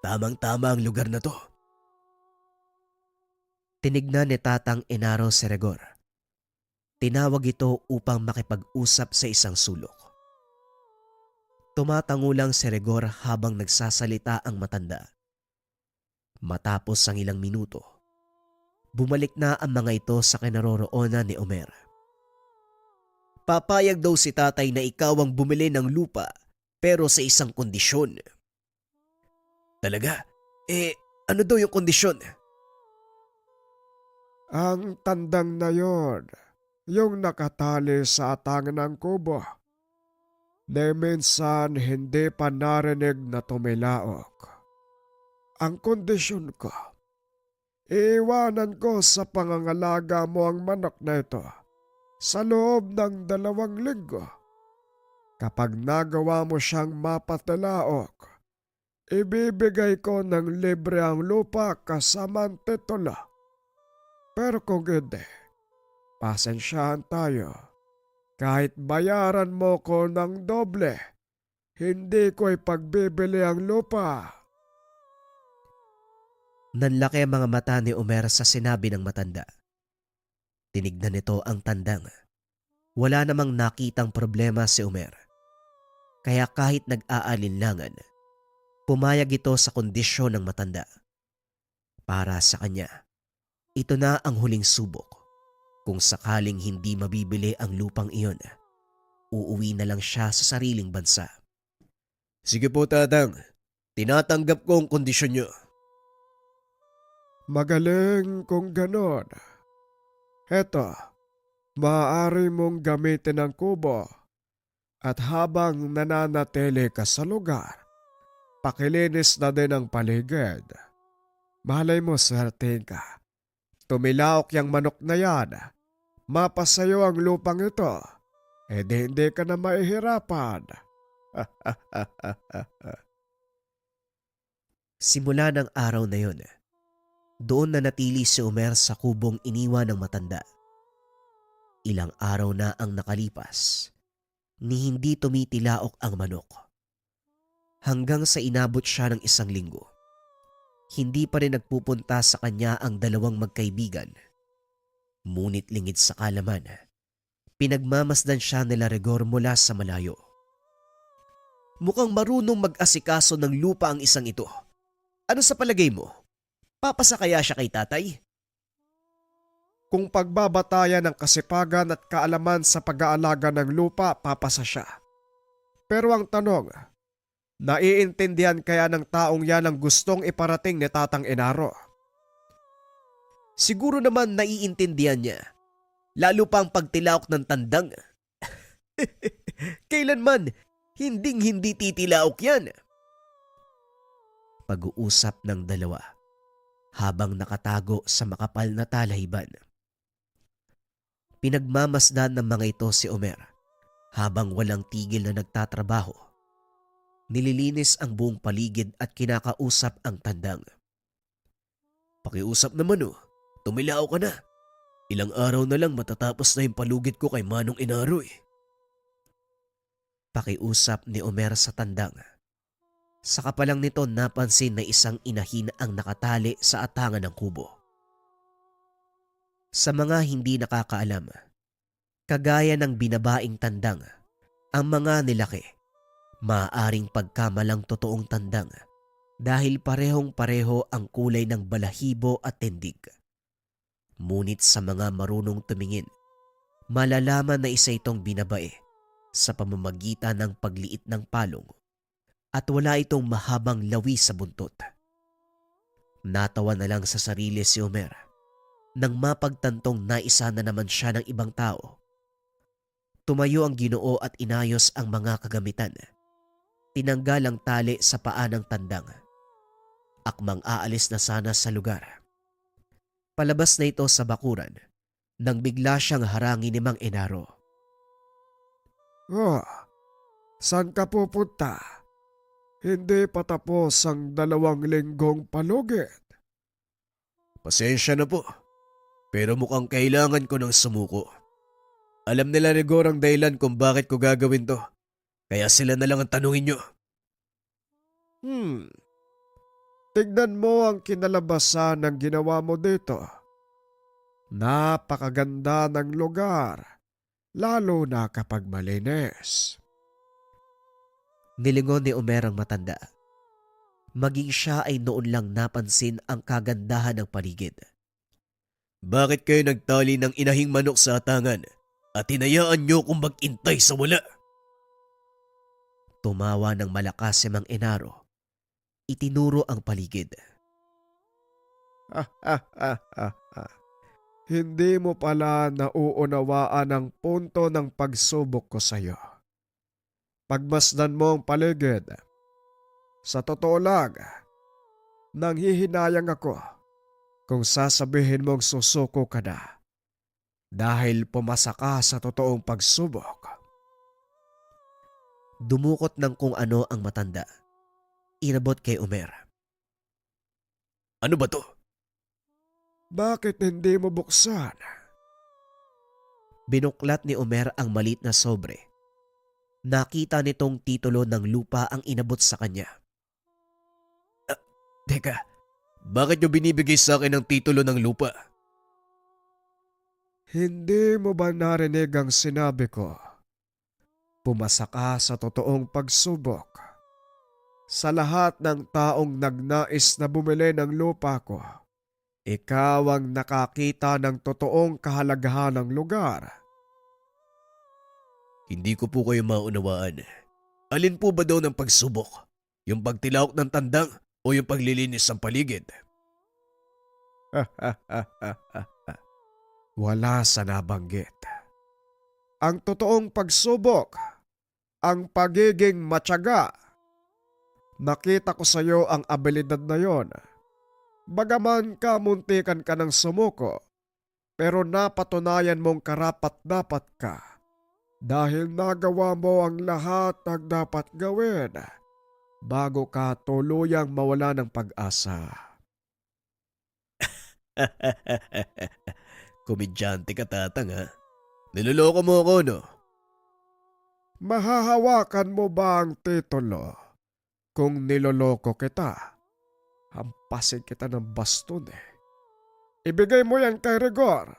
tamang-tama ang lugar na to. Tinignan ni Tatang Inaro si Rigor. Tinawag ito upang makipag-usap sa isang sulok. Tumatango lang si Rigor habang nagsasalita ang matanda. Matapos ang ilang minuto, bumalik na ang mga ito sa kinaroroonan ni Omer. Papayag daw si tatay na ikaw ang bumili ng lupa pero sa isang kondisyon. Talaga? Ano daw yung kondisyon? Ang tandang na yon, yung nakatali sa atangan ng kubo, na minsan hindi pa narinig na tumilaok. Ang kondisyon ko, iiwanan ko sa pangangalaga mo ang manok na ito sa loob ng 2 linggo. Kapag nagawa mo siyang mapatilaok, ibibigay ko ng libre ang lupa kasama ang titulo. Pero kung hindi, pasensyahan tayo. Kahit bayaran mo ko ng doble, hindi ko ipagbibili ang lupa. Nanlaki ang mga mata ni Omer sa sinabi ng matanda. Tinignan nito ang tandang. Wala namang nakitang problema si Omer. Kaya kahit nag-aalinlangan, pumayag ito sa kondisyon ng matanda. Para sa kanya, ito na ang huling subok. Kung sakaling hindi mabibili ang lupang iyon, uuwi na lang siya sa sariling bansa. Sige po, Tatang. Tinatanggap ko ang kondisyon niyo. Magaling kung ganon. Heto, maaari mong gamitin ang kubo at habang nananatili ka sa lugar, pakilinis na din ang paligid. Malay mo, swerteng ka. Tumilaok yung manok na yan. Mapasayo ang lupang ito. Hindi ka na mahihirapan. Simula ng araw na yun, doon na natili si Omer sa kubong iniwan ng matanda. Ilang araw na ang nakalipas, ni hindi tumitilaok ang manok. Hanggang sa inabot siya ng 1 linggo, hindi pa rin nagpupunta sa kanya ang 2 magkaibigan. Ngunit lingid sa kalaman, pinagmamasdan siya nila Rigor mula sa malayo. Mukhang marunong mag-asikaso ng lupa ang isang ito. Ano sa palagay mo? Papasa kaya siya kay tatay? Kung pagbabatayan ng kasipagan at kaalaman sa pag-aalaga ng lupa, papasa siya. Pero ang tanong, naiintindihan kaya ng taong yan ang gustong iparating ni Tatang Inaro? Siguro naman naiintindihan niya. Lalo pa ang pagtilaok ng tandang. Kailanman, hindi titilaok yan. Pag-uusap ng dalawa habang nakatago sa makapal na talahiban. Pinagmamasdan ng mga ito si Omer habang walang tigil na nagtatrabaho. Nililinis ang buong paligid at kinakausap ang tandang. Pakiusap naman tumilaw ka na. Ilang araw na lang matatapos na yung palugit ko kay Manong Inaro eh. Pakiusap ni Omer sa tandang. Saka pa lang nito napansin na isang inahin ang nakatali sa atangan ng kubo. Sa mga hindi nakakaalam, kagaya ng binabaing tandang, ang mga nilaki, maaaring pagkamalang totoong tandang dahil parehong-pareho ang kulay ng balahibo at tindig. Ngunit sa mga marunong tumingin, malalaman na isa itong binabae sa pamamagitan ng pagliit ng palong at wala itong mahabang lawi sa buntot. Natawa na lang sa sarili si Omer nang mapagtantong naisa na naman siya ng ibang tao. Tumayo ang Ginoo at inayos ang mga kagamitan. Tinanggal ang tali sa paa ng tandang. Akmang aalis na sana sa lugar. Palabas na ito sa bakuran nang bigla siyang harangin ni Mang Enaro. Oh, saan ka pupunta? Hindi pa tapos ang 2 linggong palugit. Pasensya na po, pero mukhang kailangan ko ng sumuko. Alam nila ni Gor ang dahilan kung bakit ko gagawin to, kaya sila na lang ang tanungin nyo. Tignan mo ang kinalabasan ng ginawa mo dito. Napakaganda ng lugar, lalo na kapag malinis. Nilingon ni Omer ang matanda. Maging siya ay noon lang napansin ang kagandahan ng paligid. Bakit kayo nagtali ng inahing manok sa atangan at hinayaan nyo kung mag-intay sa wala? Tumawa ng malakas si Mang Enaro. Itinuro ang paligid. Hindi mo pala nauunawaan ang punto ng pagsubok ko sa iyo. Pagmasdan mo ang paligid. Sa totoo lang, nanghihinayang ako kung sasabihin mong susuko ka na dahil pumasa ka sa totoong pagsubok. Dumukot ng kung ano ang matanda. Inabot kay Omer. Ano ba to? Bakit hindi mo buksan? Binuklat ni Omer ang maliit na sobre. Nakita nitong titulo ng lupa ang inabot sa kanya. Teka, bakit nyo binibigay sa akin ang titulo ng lupa? Hindi mo ba narinig ang sinabi ko? Pumasa ka sa totoong pagsubok. Sa lahat ng taong nagnais na bumili ng lupa ko, ikaw ang nakakita ng totoong kahalagahan ng lugar. Hindi ko po kayo maunawaan. Alin po ba daw ng pagsubok? Yung pagtilawak ng tandang o yung paglilinis ng paligid? Wala sa nabanggit. Ang totoong pagsubok, ang pagiging matyaga. Nakita ko sa iyo ang abilidad na yon. Bagaman kamuntikan ka ng sumuko, pero napatunayan mong karapat-dapat ka dahil nagawa mo ang lahat ng dapat gawin bago ka tuluyang mawala ng pag-asa. Komedyante ka, Tatang, ha? Niloloko mo ako, no? Mahahawakan mo ba ang titulo kung niloloko kita? Hampasin kita ng baston eh. Ibigay mo yan kay Rigor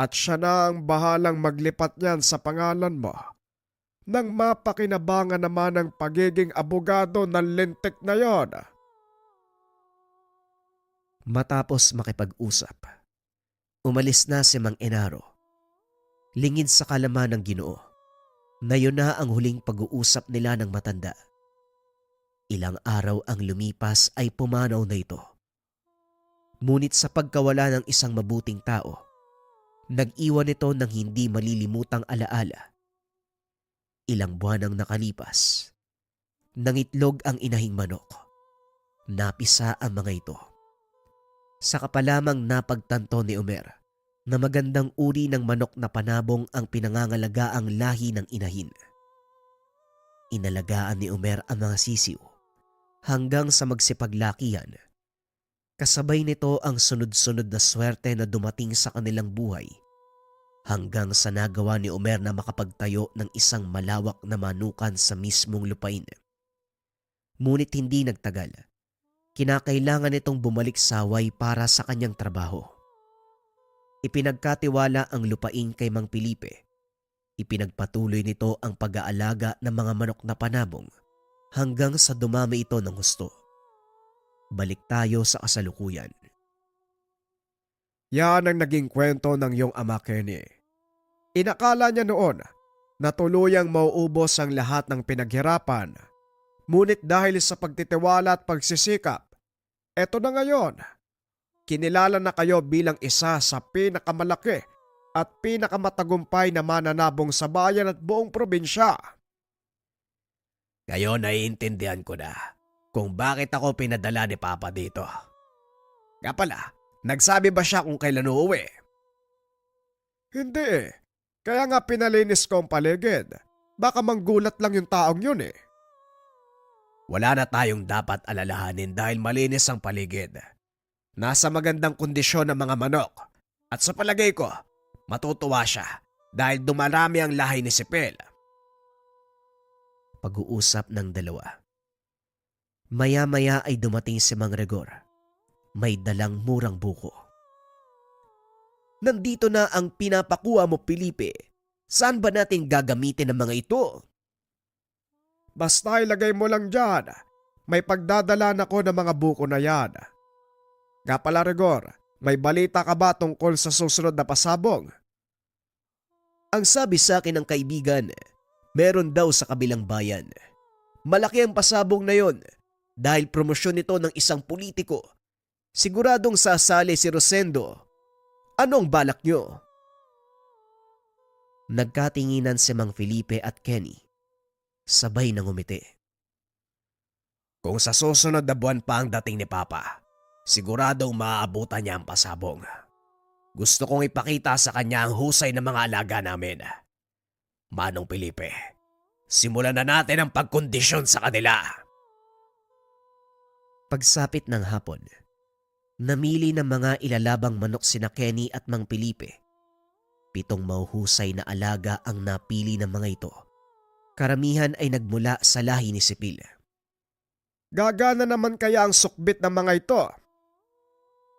at siya na ang bahalang maglipat niyan sa pangalan mo nang mapakinabangan naman ang pagiging abogado ng lintik na yon. Matapos makipag-usap, umalis na si Mang Enaro. Lingid sa kalaman ng Ginoo na yun na ang huling pag-uusap nila ng matanda. Ilang araw ang lumipas ay pumanaw na ito. Ngunit sa pagkawala ng isang mabuting tao, nag-iwan ito ng hindi malilimutang alaala. Ilang buwan ang nakalipas. Nangitlog ang inahing manok. Napisa ang mga ito. Saka pa lamang napagtanto ni Omer na magandang uri ng manok na panabong ang pinangangalagaang lahi ng inahin. Inalagaan ni Omer ang mga sisiw hanggang sa magsipaglakihan. Kasabay nito ang sunod-sunod na swerte na dumating sa kanilang buhay hanggang sa nagawa ni Omer na makapagtayo ng isang malawak na manukan sa mismong lupain. Ngunit hindi nagtagal. Kinakailangan nitong bumalik sa Hawaii para sa kanyang trabaho. Ipinagkatiwala ang lupain kay Mang Felipe. Ipinagpatuloy nito ang pag-aalaga ng mga manok na panabong hanggang sa dumami ito ng husto. Balik tayo sa kasalukuyan. Yan ang naging kwento ng iyong ama, Kenny. Inakala niya noon na tuluyang mauubos ang lahat ng pinaghirapan. Ngunit dahil sa pagtitiwala at pagsisikap, eto na ngayon. Kinilala na kayo bilang isa sa pinakamalaki at pinakamatagumpay na mananabong sa bayan at buong probinsya. Ngayon naiintindihan ko na kung bakit ako pinadala ni Papa dito. Nga pala, nagsabi ba siya kung kailan uuwi? Hindi eh. Kaya nga pinalinis ko ang paligid. Baka manggulat lang yung taong yun eh. Wala na tayong dapat alalahanin dahil malinis ang paligid. Nasa magandang kondisyon ang mga manok. At sa palagay ko, matutuwa siya dahil dumarami ang lahi ni Sipil. Pag-uusap ng dalawa. Maya-maya ay dumating si Mang Rigor. May dalang murang buko. Nandito na ang pinapakuha mo, Felipe. Saan ba natin gagamitin ang mga ito? Basta ilagay mo lang dyan. May pagdadalan ako ng mga buko na yan. Nga pala, Rigor, may balita ka ba tungkol sa susunod na pasabong? Ang sabi sa akin ng kaibigan, meron daw sa kabilang bayan. Malaki ang pasabong na yon dahil promosyon nito ng isang politiko. Siguradong sasali si Rosendo. Anong balak nyo? Nagkatinginan si Mang Felipe at Kenny. Sabay nang umiti. Kung sa susunod na buwan pa ang dating ni Papa, siguradong maaabutan niya ang pasabong. Gusto kong ipakita sa kanya ang husay ng mga alaga namin. Manong Felipe, simulan na natin ang pagkondisyon sa kanila. Pagsapit ng hapon, namili ng mga ilalabang manok sina Kenny at Mang Felipe. 7 mahuhusay na alaga ang napili ng mga ito. Karamihan ay nagmula sa lahi ni Sipil. Gagana naman kaya ang sukbit ng mga ito?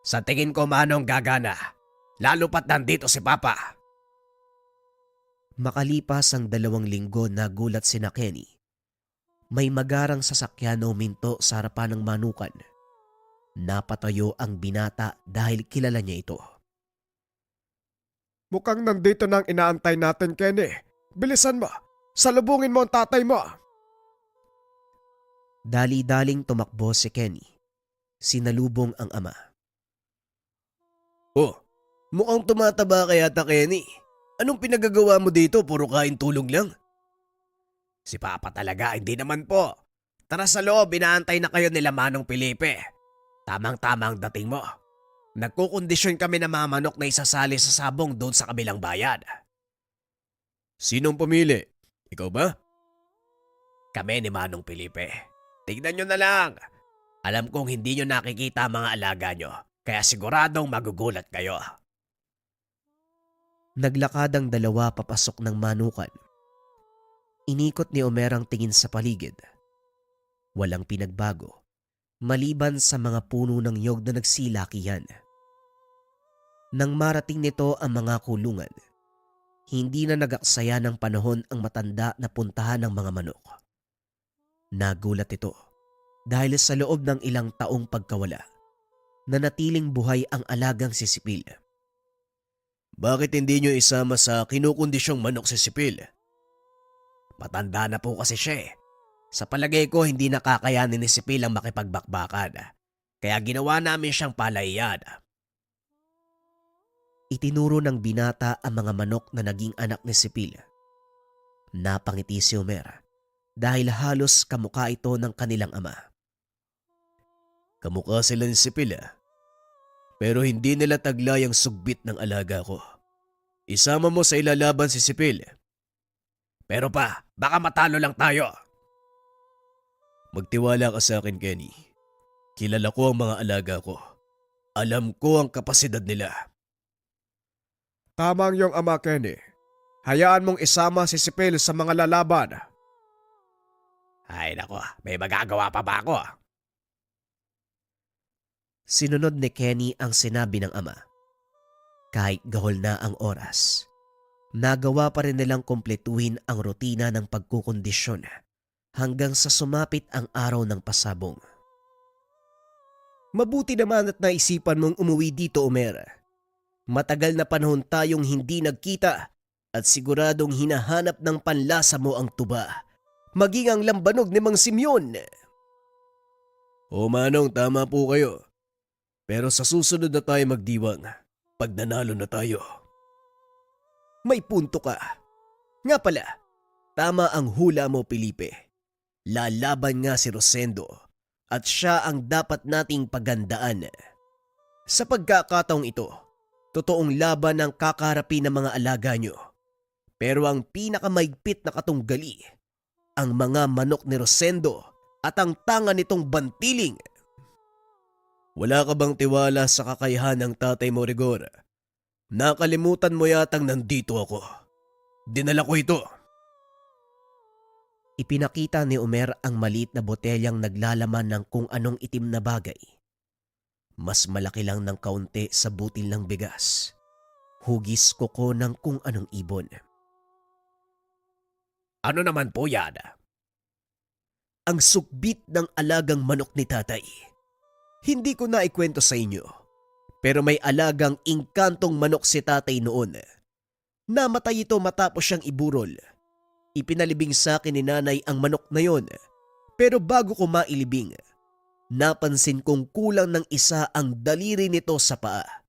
Sa tingin ko, Manong, gagana. Lalo pat nandito si Papa. Makalipas ang 2 linggo, nagulat sina Kenny. May magarang sasakyan na huminto sa harapan ng manukan. Napatayo ang binata dahil kilala niya ito. Mukhang nandito na ang inaantay natin, Kenny. Bilisan mo. Salubungin mo ang tatay mo. Dali-daling tumakbo si Kenny. Sinalubong ang ama. Oh, mukhang tumataba ka yata, Kenny. Anong pinagagawa mo dito? Puro kain tulong lang. Si Papa talaga, hindi naman po. Tara sa loob, inaantay na kayo nila Manong Felipe. Tamang-tama ang dating mo. Nagkukondisyon kami ng mga manok na isasali sa sabong doon sa kabilang bayan. Sinong pumili? Ikaw ba? Kami ni Manong Felipe. Tignan nyo na lang. Alam kong hindi nyo nakikita ang mga alaga nyo, kaya siguradong magugulat kayo. Naglakad ang 2 papasok ng manukan. Inikot ni Omer ang tingin sa paligid. Walang pinagbago, maliban sa mga puno ng nyog na nagsilakihan. Nang marating nito ang mga kulungan, hindi na nagaksaya ng panahon ang matanda na puntahan ng mga manok. Nagulat ito dahil sa loob ng ilang taong pagkawala, nanatiling buhay ang alagang si Sipil. Bakit hindi nyo isama sa kinukondisyong manok si Sipil? Matanda na po kasi siya eh. Sa palagay ko hindi nakakayanin ni Sipil ang makipagbakbakan. Kaya ginawa namin siyang palayan. Itinuro ng binata ang mga manok na naging anak ni Sipil. Napangiti si Omer dahil halos kamukha ito ng kanilang ama. Kamukha sila ni Sipil pero hindi nila taglay ang sugbit ng alaga ko. Isama mo sa ilalaban si Sipil. Pero pa, baka matalo lang tayo. Magtiwala ka sa akin, Kenny. Kilala ko ang mga alaga ko. Alam ko ang kapasidad nila. Tama ang iyong ama, Kenny. Hayaan mong isama si Sipil sa mga lalaban. Ay nako, may magagawa pa ba ako? Sinunod ni Kenny ang sinabi ng ama. Kahit gahol na ang oras, nagawa pa rin nilang kumpletuhin ang rutina ng pagkukondisyon hanggang sa sumapit ang araw ng pasabong. Mabuti naman at naisipan mong umuwi dito, Omer. Matagal na panahon tayong hindi nagkita at siguradong hinahanap ng panlasa mo ang tuba. Maging ang lambanog ni Mang Simeon. O Manong, tama po kayo. Pero sa susunod na tayo magdiwang, pag nanalo na tayo. May punto ka. Nga pala, tama ang hula mo, Felipe. Lalaban nga si Rosendo at siya ang dapat nating pagandaan. Sa pagkakataong ito, totoong laban ang kakaharapin ng mga alaga nyo. Pero ang pinakamaigpit na katunggali, ang mga manok ni Rosendo at ang tanga nitong bantiling. Wala ka bang tiwala sa kakayahan ng tatay mo, Rigor? Nakalimutan mo yatang nandito ako. Dinala ko ito. Ipinakita ni Omer ang maliit na botelyang naglalaman ng kung anong itim na bagay. Mas malaki lang ng kaunti sa butil ng bigas. Hugis kuko ng kung anong ibon. Ano naman po yan? Ang sukbit ng alagang manok ni tatay. Hindi ko na ikwento sa inyo, pero may alagang inkantong manok si tatay noon. Namatay ito matapos siyang iburol. Ipinalibing sa akin ni nanay ang manok na yon, pero bago ko mailibing, napansin kong kulang ng isa ang daliri nito sa paa.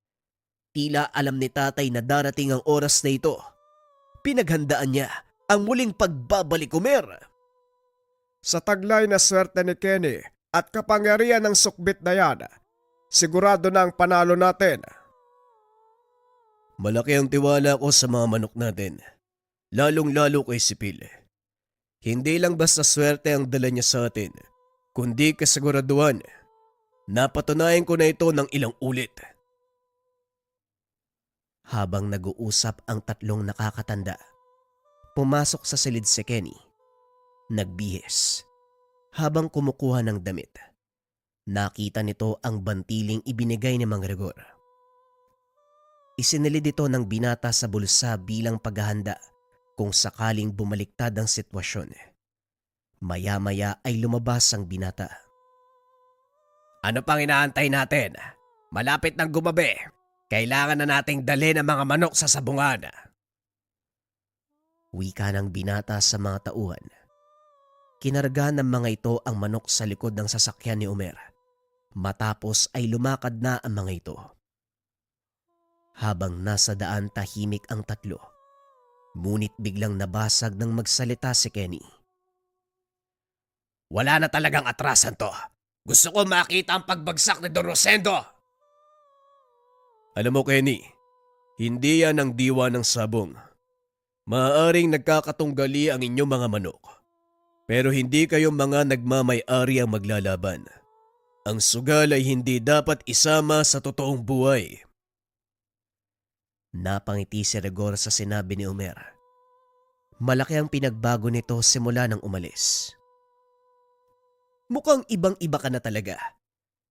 Tila alam ni tatay na darating ang oras na ito. Pinaghandaan niya ang muling pagbabalik, Omer. Sa taglay na swerte ni Kenny at kapangyarihan ng sukbit na yan, sigurado na ang panalo natin. Malaki ang tiwala ko sa mga manok natin. Lalong-lalo kay Sipil. Hindi lang basta swerte ang dala niya sa atin, kundi kasiguraduhan. Napatunayan ko na ito ng ilang ulit. Habang nag-uusap ang tatlong nakakatanda, pumasok sa silid si Kenny. Nagbihis. Habang kumukuha ng damit, nakita nito ang bantiling ibinigay ni Mang Rigor. Isinilid ito ng binata sa bulsa bilang paghahanda kung sakaling bumaliktad ang sitwasyon. Maya-maya ay lumabas ang binata. Ano pang inaantay natin? Malapit ng gumabi. Kailangan na nating dalhin ang mga manok sa sabungan. Wika ng binata sa mga tauhan. Kinarga ng mga ito ang manok sa likod ng sasakyan ni Omer. Matapos ay lumakad na ang mga ito. Habang nasa daan tahimik ang tatlo, ngunit biglang nabasag nang magsalita si Kenny. Wala na talagang atrasan to. Gusto ko makita ang pagbagsak ni Don Rosendo. Alam mo, Kenny, hindi yan ang diwa ng sabong. Maaaring nagkakatunggali ang inyong mga manok. Pero hindi kayong mga nagmamay-ari ang maglalaban. Ang sugal ay hindi dapat isama sa totoong buhay. Napangiti si Rigor sa sinabi ni Omer. Malaki ang pinagbago nito simula nang umalis. Mukhang ibang-iba ka na talaga.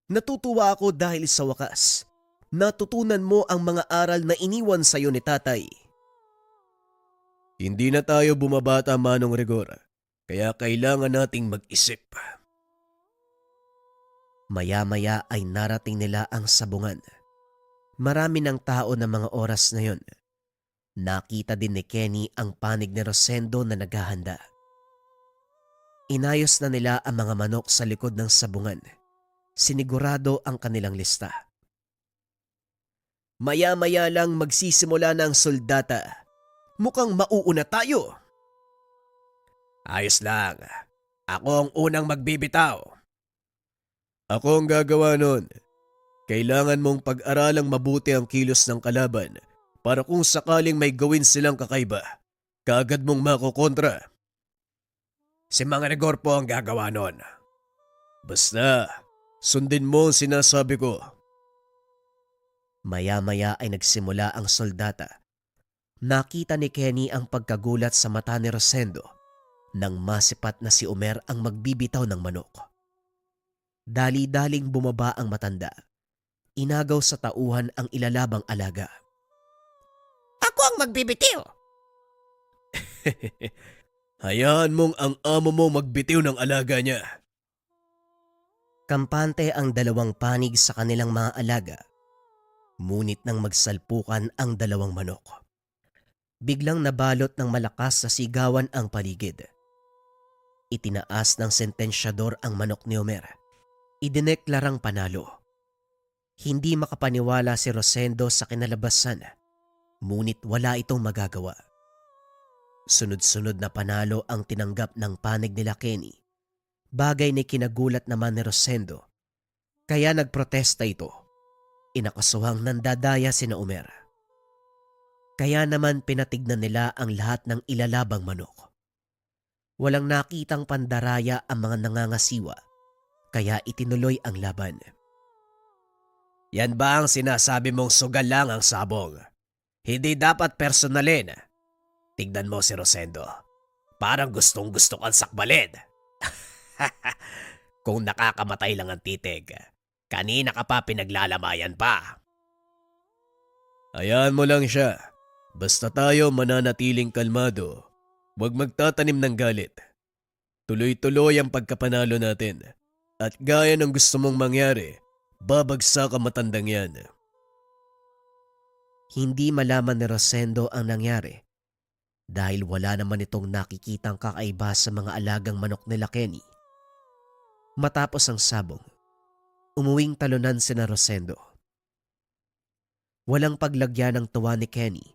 Natutuwa ako dahil sa wakas, natutunan mo ang mga aral na iniwan sa iyo ni tatay. Hindi na tayo bumabata, Manong Rigor. Kaya kailangan nating mag-isip. Maya-maya ay narating nila ang sabungan. Marami ng tao na mga oras na yon. Nakita din ni Kenny ang panig ni Rosendo na naghahanda. Inayos na nila ang mga manok sa likod ng sabungan. Sinigurado ang kanilang lista. Maya-maya lang magsisimula na ang soldata. Mukhang mauuna tayo. Ayos lang. Ako ang unang magbibitaw. Ako ang gagawa nun. Kailangan mong pag-aralang mabuti ang kilos ng kalaban para kung sakaling may gawin silang kakaiba, kaagad mong makokontra. Si Mang Rigor po ang gagawa nun. Basta, sundin mo ang sinasabi ko. Maya-maya ay nagsimula ang soldata. Nakita ni Kenny ang pagkagulat sa mata ni Rosendo nang masipat na si Omer ang magbibitaw ng manok. Dali-daling bumaba ang matanda. Inagaw sa tauhan ang ilalabang alaga. Ako ang magbibitiw. Hayaan mong ang amo mo magbitiw ng alaga niya. Kampante ang dalawang panig sa kanilang mga alaga. Ngunit nang magsalpukan ang dalawang manok, biglang nabalot ng malakas na sigawan ang paligid. Itinaas ng sentensyador ang manok ni Omer. Idineklarang panalo. Hindi makapaniwala si Rosendo sa kinalabasan, ngunit wala itong magagawa. Sunod-sunod na panalo ang tinanggap ng panig nila Kenny. Bagay na kinagulat naman ni Rosendo, kaya nagprotesta ito. Inakasuhang nandadaya sina Omer. Kaya naman pinatignan nila ang lahat ng ilalabang manok. Walang nakitang pandaraya ang mga nangangasiwa, kaya itinuloy ang laban. Yan ba ang sinasabi mong sugal lang ang sabong? Hindi dapat personalin. Tignan mo si Rosendo. Parang gustong-gusto kang sakbalin. Kung nakakamatay lang ang titig, kanina ka pa pinaglalamayan pa. Hayaan mo lang siya. Basta tayo mananatiling kalmado. Huwag magtatanim ng galit. Tuloy-tuloy ang pagkapanalo natin. At gaya ng gusto mong mangyari, babagsak ang matandang yan. Hindi malaman ni Rosendo ang nangyari dahil wala naman itong nakikitang kakaiba sa mga alagang manok nila Kenny. Matapos ang sabong, umuwing talunan sina Rosendo. Walang paglagyan ng tuwa ni Kenny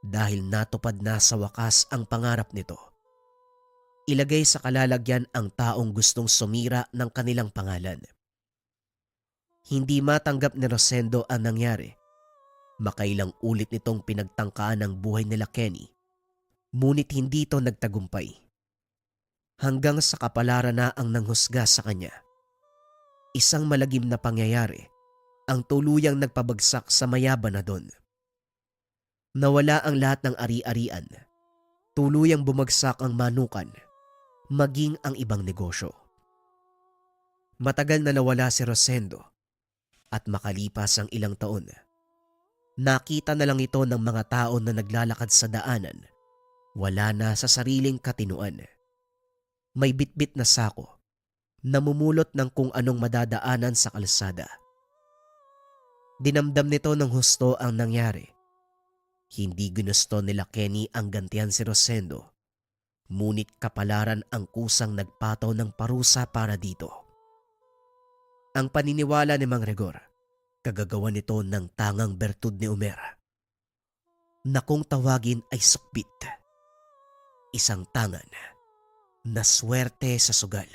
dahil natupad na sa wakas ang pangarap nito. Ilagay sa kalalagyan ang taong gustong sumira ng kanilang pangalan. Hindi matanggap ni Rosendo ang nangyari. Makailang ulit nitong pinagtangkaan ang buhay nila Kenny, ngunit hindi ito nagtagumpay. Hanggang sa kapalaran na ang nanghusga sa kanya. Isang malagim na pangyayari ang tuluyang nagpabagsak sa mayaban na doon. Nawala ang lahat ng ari-arian. Tuluyang bumagsak ang manukan, maging ang ibang negosyo. Matagal na nawala si Rosendo at makalipas ang ilang taon, nakita na lang ito ng mga tao na naglalakad sa daanan. Wala na sa sariling katinuan. May bitbit na sako, namumulot ng kung anong madadaanan sa kalsada. Dinamdam nito ng husto ang nangyari. Hindi ginusto nila Kenny ang gantihan si Rosendo, ngunit kapalaran ang kusang nagpataw ng parusa para dito. Ang paniniwala ni Mang Rigor, kagagawa nito ng tangang bertud ni Omer, na kung tawagin ay sukbit, isang tangan na swerte sa sugal.